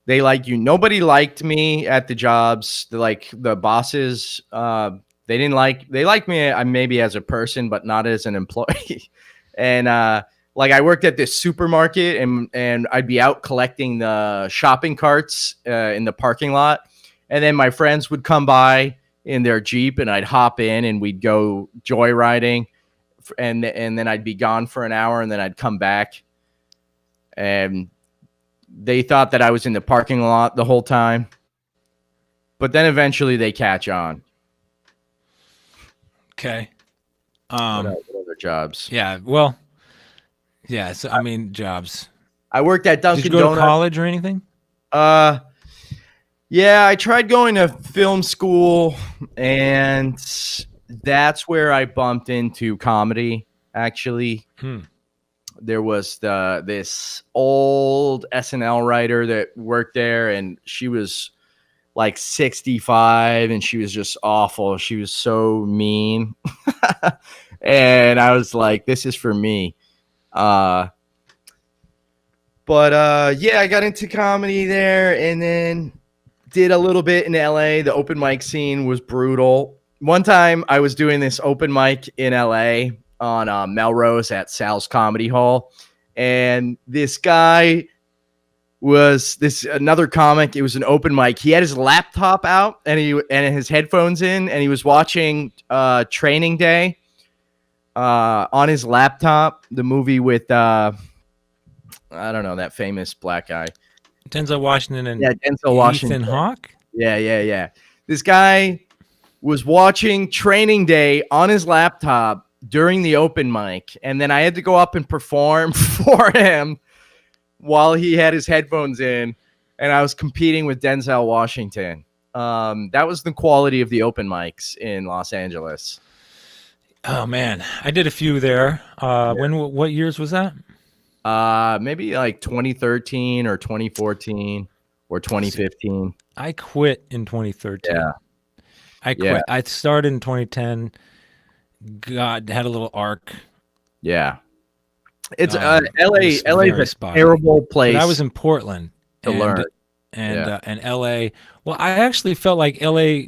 They like you. Nobody liked me at the jobs. The bosses, they liked me maybe as a person, but not as an employee. And like I worked at this supermarket and I'd be out collecting the shopping carts in the parking lot. And then my friends would come by in their Jeep and I'd hop in and we'd go joyriding. And then I'd be gone for an hour and then I'd come back. And they thought that I was in the parking lot the whole time. But then eventually they catch on. Okay. What other jobs? Yeah, well, yeah, so I mean jobs. I worked at Dunkin' Did you go Donuts. to college or anything? Yeah, I tried going to film school, and that's where I bumped into comedy, actually. There was this old SNL writer that worked there, and she was like 65, and she was just awful. She was so mean. And I was like, this is for me. But yeah, I got into comedy there and then did a little bit in LA. The open mic scene was brutal. One time I was doing this open mic in LA on Melrose at Sal's Comedy Hall. And this guy was another comic. It was an open mic. He had his laptop out and his headphones in, and he was watching Training Day on his laptop, the movie with I don't know, that famous black guy. Denzel Washington and Denzel Washington. Ethan Hawke? Yeah. This guy was watching Training Day on his laptop during the open mic, and then I had to go up and perform for him while he had his headphones in, and I was competing with Denzel Washington. That was the quality of the open mics in Los Angeles. Oh man, I did a few there. What years was that? Maybe like 2013 or 2014 or 2015. I quit in 2013. Yeah. I quit. Yeah. I started in 2010. God, had a little arc. Yeah. It's was LA very is a spotty. terrible place. But I was in Portland to learn. And LA. Well, I actually felt like LA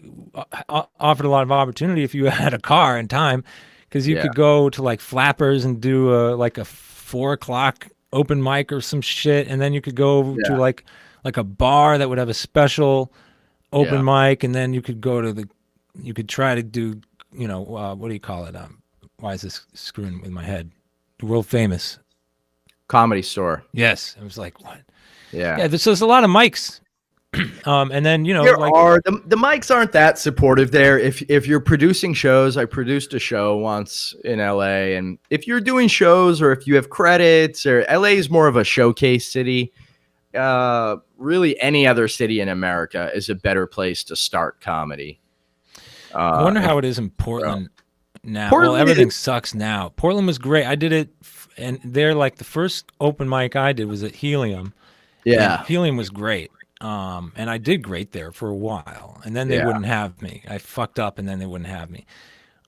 offered a lot of opportunity if you had a car and time, because you could go to like Flappers and do like a 4:00 open mic or some shit, and then you could go to like a bar that would have a special open mic, and then you could go to you could try to do, what do you call it? Why is this screwing with my head? The world famous Comedy Store. Yes. I was like, what? Yeah. There's a lot of mics. And then, there are the mics aren't that supportive there. If you're producing shows, I produced a show once in LA, and if you're doing shows or if you have credits, or LA is more of a showcase city. Really any other city in America is a better place to start comedy. I wonder how it is in Portland now. Well, everything sucks now. Portland was great. I did it, and they're like the first open mic I did was at Helium. Yeah. And Helium was great. And I did great there for a while, and then they wouldn't have me. I fucked up, and then they wouldn't have me.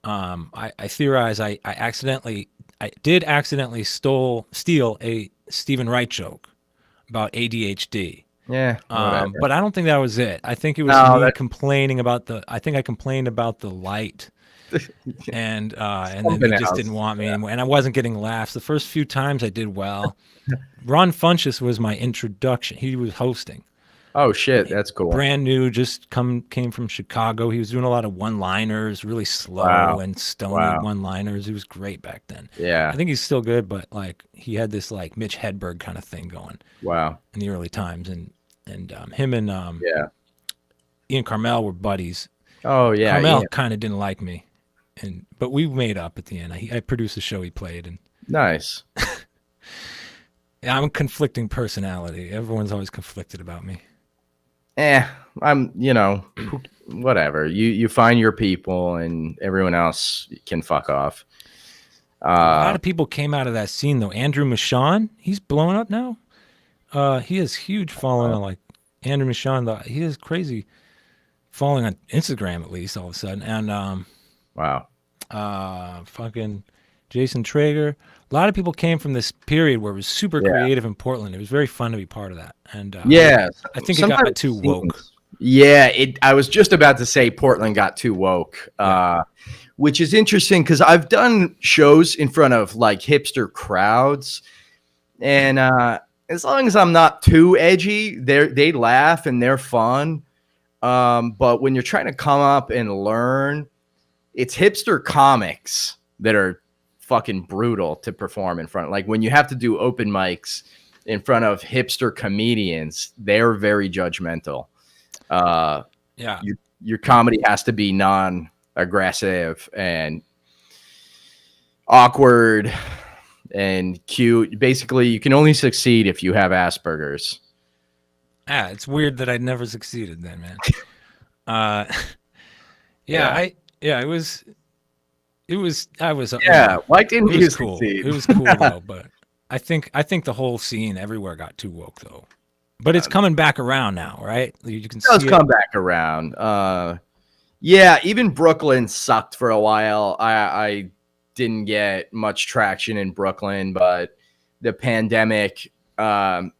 I theorize I did accidentally steal a Stephen Wright joke about ADHD. Yeah. But I don't think that was it. I think it was me complaining about I complained about the light. and then they just didn't want me anymore. And I wasn't getting laughs. The first few times I did well. Ron Funches was my introduction. He was hosting. Oh shit, that's cool. Brand new, just came from Chicago. He was doing a lot of one-liners, really slow and stony one-liners. He was great back then. Yeah. I think he's still good, but like he had this like Mitch Hedberg kind of thing going. Wow. In the early times, and him and Ian Carmel were buddies. Oh yeah. Carmel kind of didn't like me, but we made up at the end. I produced the show he played, and Nice. Yeah, I'm a conflicting personality. Everyone's always conflicted about me. I'm, whatever. You find your people, and everyone else can fuck off. A lot of people came out of that scene though. Andrew Michon, he's blowing up now. He has huge following on like Andrew Michon. He has crazy following on Instagram at least all of a sudden. And Wow. fucking Jason Traeger. A lot of people came from this period where it was super creative in Portland. It was very fun to be part of that. And Yeah, I think it got too woke. Yeah, I was just about to say Portland got too woke, which is interesting because I've done shows in front of like hipster crowds, and as long as I'm not too edgy, they laugh and they're fun. But when you're trying to come up and learn, it's hipster comics that are fucking brutal to perform in front. Like when you have to do open mics in front of hipster comedians, they're very judgmental. Your comedy has to be non-aggressive and awkward and cute. Basically, you can only succeed if you have Asperger's. It's weird that I never succeeded then, man. Why didn't you cool. succeed? It was cool though, but I think the whole scene everywhere got too woke though. But it's coming back around now, right? You can see it does come back around. Even Brooklyn sucked for a while. I didn't get much traction in Brooklyn, but the pandemic, a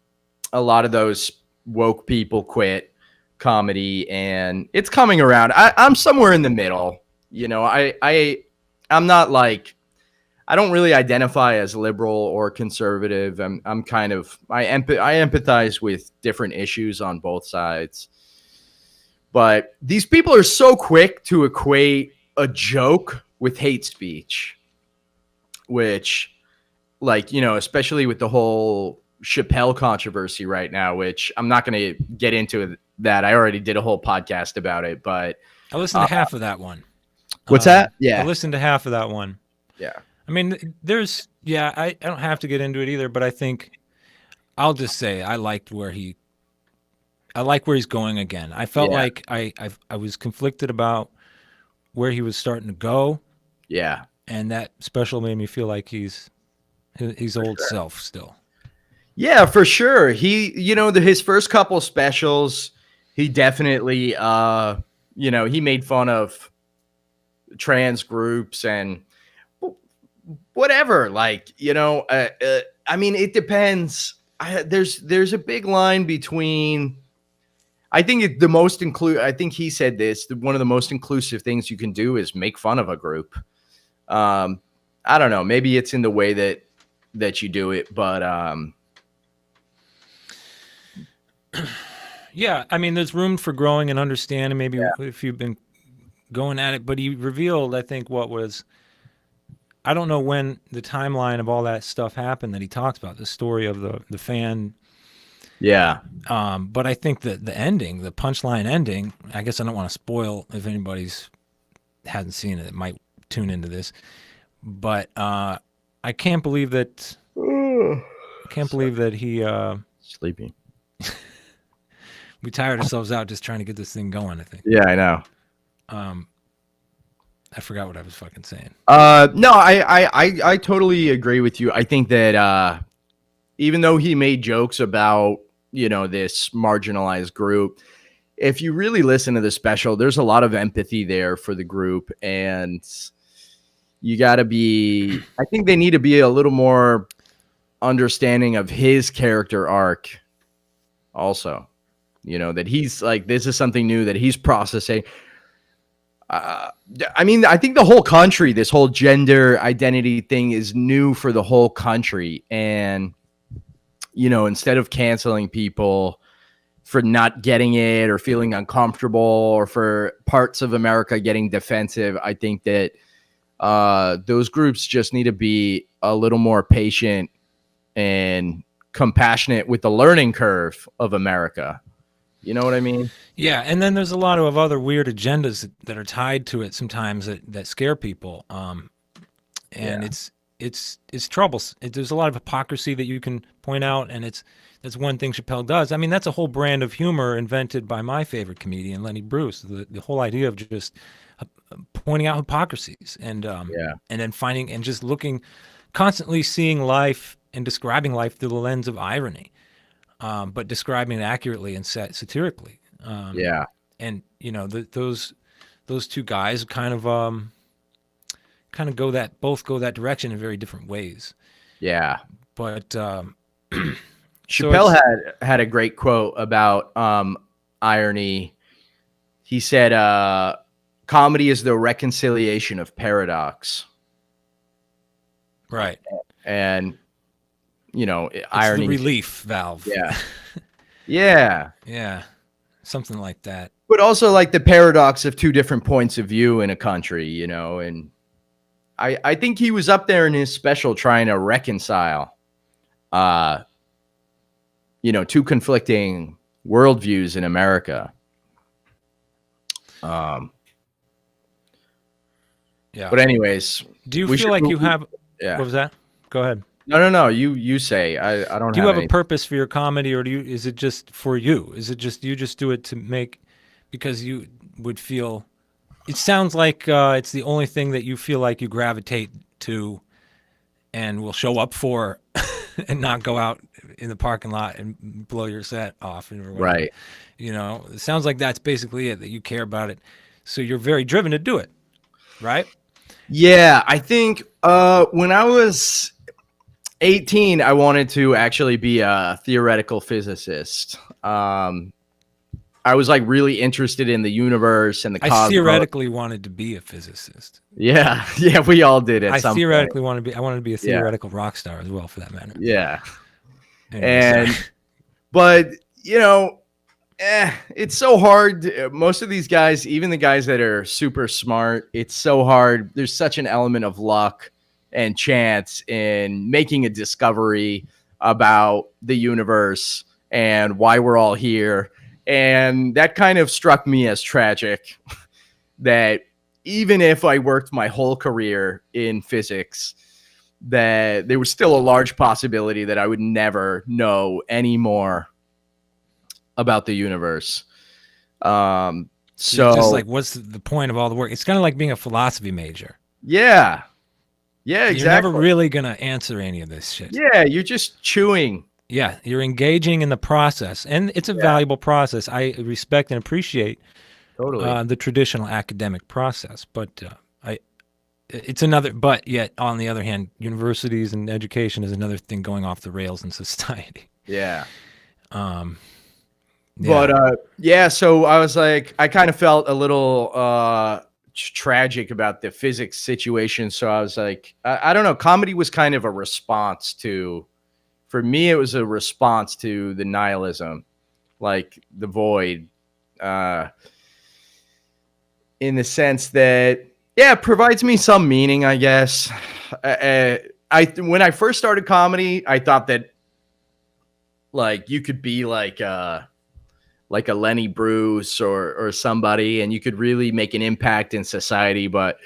lot of those woke people quit comedy, and it's coming around. I'm somewhere in the middle. I'm not like, I don't really identify as liberal or conservative. I'm kind of, I empathize with different issues on both sides. But these people are so quick to equate a joke with hate speech, which, like, especially with the whole Chappelle controversy right now, which I'm not going to get into that. I already did a whole podcast about it, but I listened to half of that one. What's that? Yeah. I listened to half of that one. Yeah. I mean, I don't have to get into it either, but I think I'll just say I like where he's going again. I felt like I was conflicted about where he was starting to go. Yeah. And that special made me feel like he's old self still. Yeah, for sure. He, his first couple specials, he definitely, he made fun of trans groups and whatever. Like, I mean, it depends. There's a big line between. I think I think he said this. One of the most inclusive things you can do is make fun of a group. I don't know. Maybe it's in the way that you do it, but yeah. I mean, there's room for growing and understanding. Maybe if you've been going at it, but he revealed, I think, I don't know when the timeline of all that stuff happened that he talks about, the story of the fan. Yeah. But I think that the ending, the punchline ending, I guess I don't want to spoil if anybody's hasn't seen it, it might tune into this. But I can't believe that he sleeping. We tired ourselves out just trying to get this thing going, I think. Yeah, I know. I forgot what I was fucking saying. No, I totally agree with you. I think that even though he made jokes about, this marginalized group, if you really listen to the special, there's a lot of empathy there for the group, and you got to be, I think they need to be a little more understanding of his character arc also, that he's like, this is something new that he's processing. I mean, I think the whole country, this whole gender identity thing is new for the whole country. And, instead of canceling people for not getting it or feeling uncomfortable or for parts of America getting defensive, I think that those groups just need to be a little more patient and compassionate with the learning curve of America. You know what I mean? Yeah, and then there's a lot of other weird agendas that are tied to it sometimes that scare people. it's troublesome. There's a lot of hypocrisy that you can point out, and that's one thing Chappelle does. I mean, that's a whole brand of humor invented by my favorite comedian, Lenny Bruce. The whole idea of just pointing out hypocrisies and then finding and just looking, constantly seeing life and describing life through the lens of irony, but describing it accurately and satirically. And you know, those two guys kind of both go that direction in very different ways. Yeah. But Chappelle had a great quote about irony. He said, comedy is the reconciliation of paradox. Right. And, you know, it's irony. The relief valve. Yeah. Yeah. Yeah. Something like that. But also like the paradox of two different points of view in a country, you know, and I think he was up there in his special trying to reconcile, you know, two conflicting worldviews in America. Yeah. But anyways, do you feel like you have? Yeah. What was that? Go ahead. No. You say. I don't. Do you have any... a purpose for your comedy, or is it just for you? Is it just you just do it to make because you would feel? It sounds like it's the only thing that you feel like you gravitate to, and will show up for, and not go out in the parking lot and blow your set off. Right. You know, it sounds like that's basically it. That you care about it, so you're very driven to do it, right? Yeah, I think when I was 18, I wanted to actually be a theoretical physicist. I was like really interested in the universe and the cosmos. I theoretically wanted to be a physicist. Yeah, we all did at some theoretically point. I wanted to be a theoretical rock star as well, for that matter. Yeah. Anyways, but you know, it's so hard. Most of these guys, even the guys that are super smart, it's so hard. There's such an element of luck and chance in making a discovery about the universe and why we're all here. And that kind of struck me as tragic, that even if I worked my whole career in physics, that there was still a large possibility that I would never know any more about the universe. So just like, what's the point of all the work? It's kind of like being a philosophy major. Yeah. Yeah, exactly. You're never really going to answer any of this shit. Yeah, you're just chewing. Yeah, you're engaging in the process, and it's a valuable process. I respect and appreciate the traditional academic process, but it's another. But yet, on the other hand, universities and education is another thing going off the rails in society. Yeah. Yeah. But so I was like, I kind of felt a little tragic about the physics situation. So I was like, I don't know. Comedy was kind of a response to. For me, it was a response to the nihilism, like the void, in the sense that, it provides me some meaning, I guess. When I first started comedy, I thought that, like, you could be like a Lenny Bruce or somebody, and you could really make an impact in society. But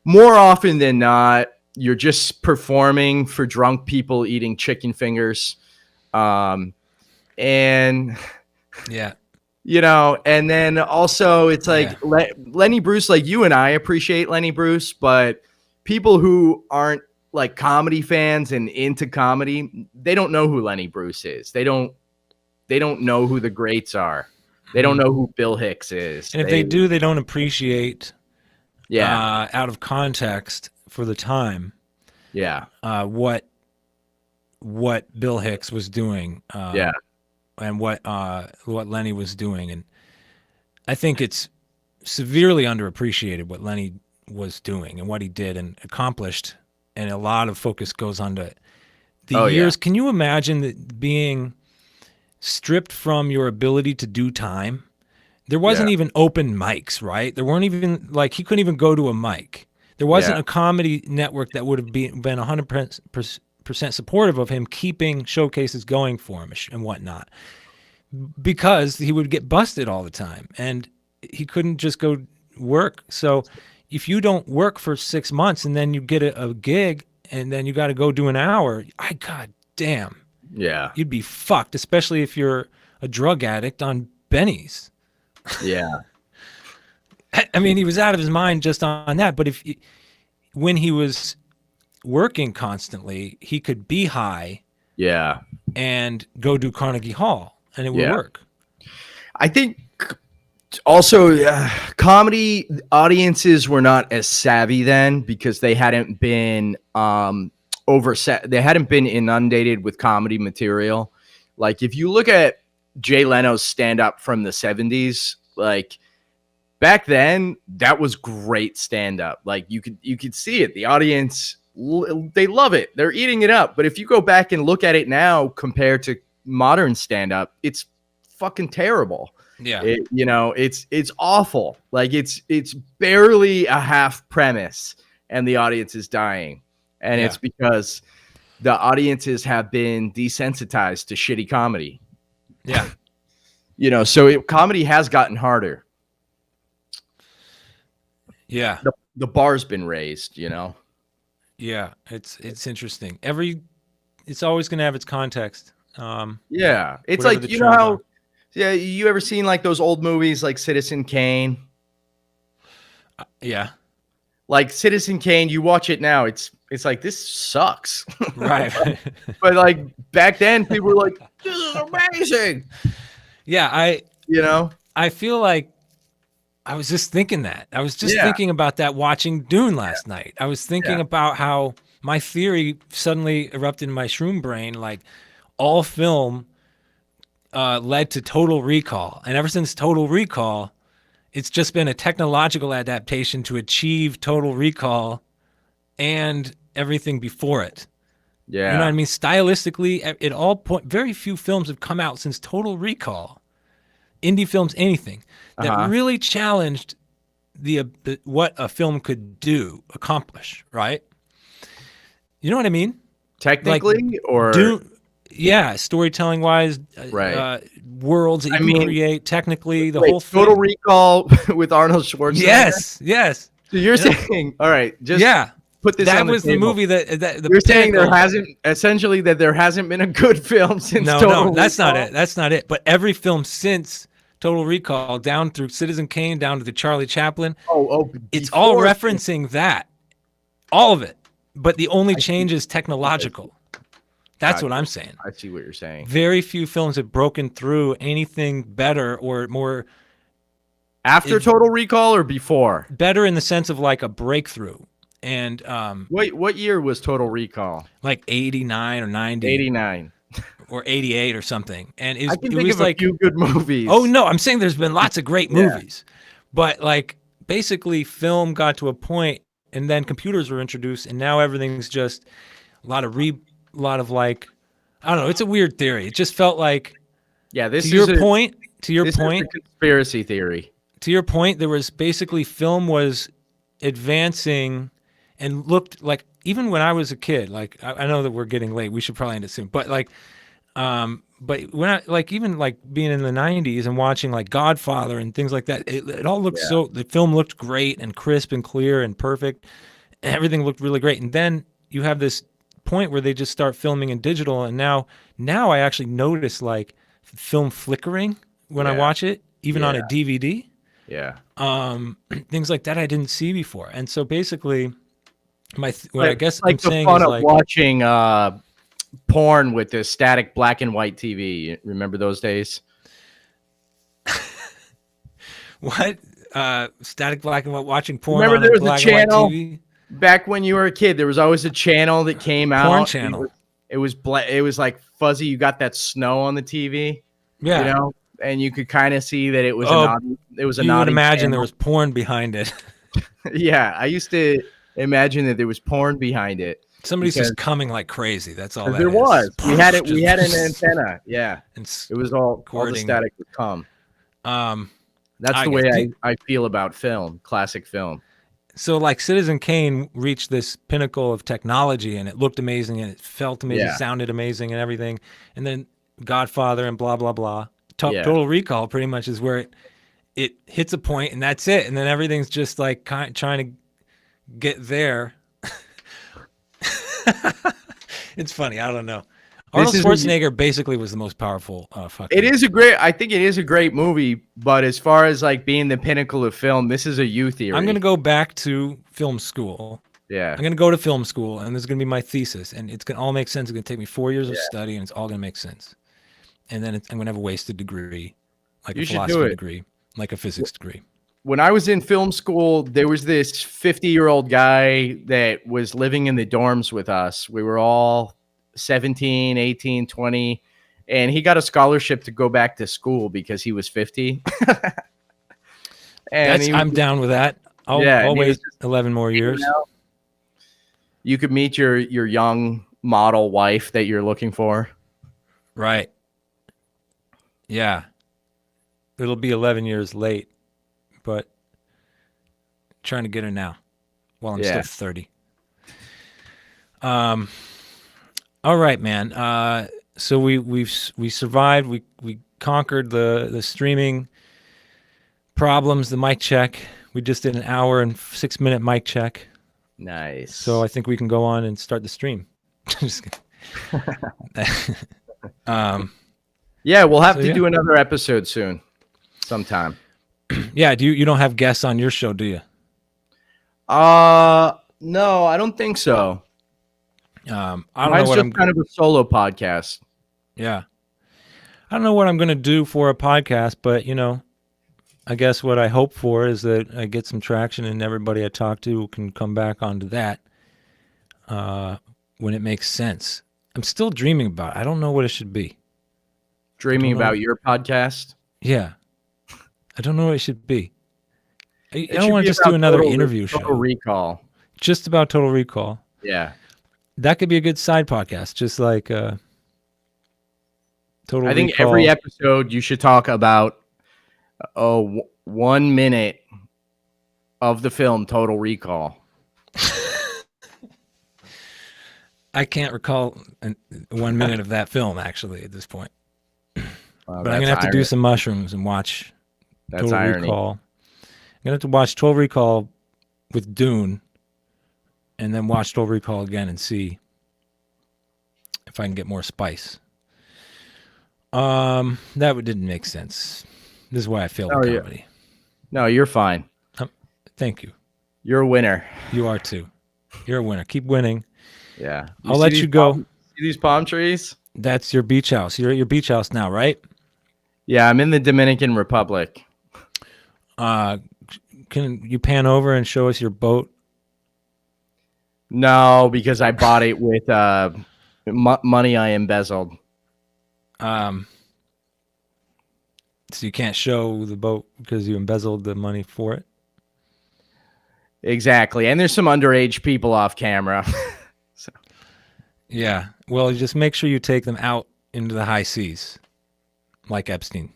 more often than not, you're just performing for drunk people eating chicken fingers. And yeah, you know, and then also it's like Lenny Bruce, like you and I appreciate Lenny Bruce, but people who aren't like comedy fans and into comedy, they don't know who Lenny Bruce is. They don't know who the greats are. They don't know who Bill Hicks is. And if they do, they don't appreciate out of context for the time. What Bill Hicks was doing. And what Lenny was doing. And I think it's severely underappreciated what Lenny was doing and what he did and accomplished. And a lot of focus goes on to the years. Yeah. Can you imagine that being stripped from your ability to do time? There wasn't even open mics, right? There weren't even, like, he couldn't even go to a mic. There wasn't a comedy network that would have been 100% supportive of him keeping showcases going for him and whatnot, because he would get busted all the time and he couldn't just go work. So if you don't work for 6 months and then you get a gig and then you got to go do an hour. God damn, Yeah. you'd be fucked, especially if you're a drug addict on bennies. Yeah. I mean, he was out of his mind just on that. But when he was working constantly, he could be high Yeah. and go do Carnegie Hall, and it would Yeah. work. I think also comedy audiences were not as savvy then because they hadn't been they hadn't been inundated with comedy material. Like if you look at Jay Leno's stand-up from the 70s, like back then that was great stand-up. Like you could see it. The audience, they love it. They're eating it up. But if you go back and look at it now compared to modern stand-up, it's fucking terrible. Yeah. It's awful. Like it's barely a half premise and the audience is dying. And it's because the audiences have been desensitized to shitty comedy. Yeah. So comedy has gotten harder. Yeah. The bar's been raised, Yeah. It's interesting. It's always going to have its context. Yeah. It's Whatever like, the you know trends how, are. yeah, you ever seen like those old movies like Citizen Kane? Yeah. Like Citizen Kane, you watch it now, it's like, this sucks. Right. But like back then, people were like, this is amazing. Yeah. I feel like I was just thinking that. I was just thinking about that watching Dune last night. I was thinking about how my theory suddenly erupted in my shroom brain, like all film led to Total Recall. And ever since Total Recall, it's just been a technological adaptation to achieve Total Recall and everything before it. Yeah. You know what I mean? Stylistically, very few films have come out since Total Recall, indie films, anything, that really challenged what a film could accomplish, right? You know what I mean? Technically, or Dune, storytelling wise, right. Worlds that you can create, technically, whole thing. Total Recall with Arnold Schwarzenegger. Yes. So you're saying, all right, just put this. That was the movie that you're saying there hasn't been a good film since. No, that's not it. That's not it. But every film since Total Recall, down through Citizen Kane, down to the Charlie Chaplin, it's all referencing that, all of it. But the only change is technological. That's what I'm saying. I see what you're saying. Very few films have broken through anything better or more. After Total Recall or before? Better in the sense of like a breakthrough. And what year was Total Recall? Like 89 or 90. 89. Or 88 or something. And I can think of a few good movies. Oh, no, I'm saying there's been lots of great movies. But like basically film got to a point and then computers were introduced and now everything's just a lot of like, I don't know, it's a weird theory. It just felt like, to your point, conspiracy theory. To your point, there was basically film was advancing and looked like, even when I was a kid, like I know that we're getting late, we should probably end it soon, but like, but when I like even like being in the 90s and watching like Godfather and things like that, it all looked the film looked great and crisp and clear and perfect. And everything looked really great. And then you have this point where they just start filming in digital. And now I actually notice like film flickering when I watch it, even on a DVD. Yeah. Things like that I didn't see before. And so basically I guess like the fun of watching porn with the static black and white TV. Remember those days? What? Static black and white watching porn? Remember there was a channel TV? Back when you were a kid. There was always a channel that came out. Porn channel. It was like fuzzy. You got that snow on the TV. Yeah. And you could kind of see that it was you would imagine there was porn behind it. Yeah, I used to imagine that there was porn behind it. Somebody's just coming like crazy. That's all. There was. We had it. We had an antenna. Yeah, it was all the static would come. That's the way I feel about film, classic film. So like Citizen Kane reached this pinnacle of technology, and it looked amazing, and it felt amazing, sounded amazing, and everything. And then Godfather and blah blah blah. Total Recall pretty much is where it hits a point and that's it, and then everything's just like trying to get there. It's funny. I don't know. Arnold is Schwarzenegger basically was the most powerful fucking. I think it is a great movie, but as far as like being the pinnacle of film, this is a you theory. I'm going to go back to film school. Yeah. I'm going to go to film school, and this is going to be my thesis, and it's going to all make sense. It's going to take me 4 years of study, and it's all going to make sense. And then I'm going to have a wasted degree, like You a should do philosophy it. degree, like a physics degree. When I was in film school, there was this 50-year-old guy that was living in the dorms with us. We were all 17, 18, 20, and he got a scholarship to go back to school because he was 50. And I'm down with that. I'll wait 11 more years. You could meet your young model wife that you're looking for. Right. Yeah. It'll be 11 years late, but trying to get her now while I'm still 30. All right, man. So we survived. We conquered the streaming problems, the mic check. We just did an hour and 6-minute mic check. Nice. So I think we can go on and start the stream. Just kidding. Yeah, we'll have to do another episode soon, sometime. Yeah, you don't have guests on your show, do you? No, I don't think so. I don't Mine's know what just kind of a solo podcast. Yeah. I don't know what I'm going to do for a podcast, but I guess what I hope for is that I get some traction and everybody I talk to can come back onto that when it makes sense. I'm still dreaming about it. I don't know what it should be. Dreaming about your podcast? Yeah. I don't know what it should be. I don't want to just do another interview show. Total Recall. Just about Total Recall. Yeah. That could be a good side podcast, just like Total Recall. I think every episode you should talk about 1 minute of the film Total Recall. I can't recall 1 minute of that film, actually, at this point. But I'm going to have to do some mushrooms and watch Total Recall. I'm going to have to watch Total Recall with Dune and then watch Total Recall again and see if I can get more spice. That didn't make sense. This is why I failed at comedy. No, you're fine. Thank you. You're a winner. You are too. You're a winner. Keep winning. Yeah. I'll let you go. See these palm trees? That's your beach house. You're at your beach house now, right? Yeah, I'm in the Dominican Republic. Can you pan over and show us your boat? No, because I bought it with money I embezzled. So you can't show the boat because you embezzled the money for it? Exactly. And there's some underage people off camera. So. Yeah. Well, just make sure you take them out into the high seas, like Epstein.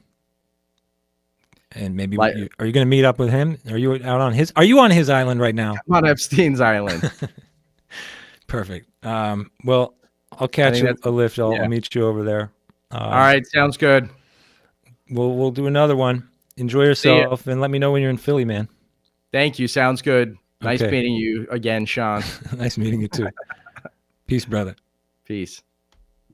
And maybe are you going to meet up with him? Are you out on his? Are you on his island right now? I'm on Epstein's island. Perfect. Well, I'll catch a lift. I'll meet you over there. All right, sounds good. We'll do another one. Enjoy yourself and let me know when you're in Philly, man. Thank you. Sounds good. Nice meeting you again, Sean. Nice meeting you too. Peace, brother. Peace.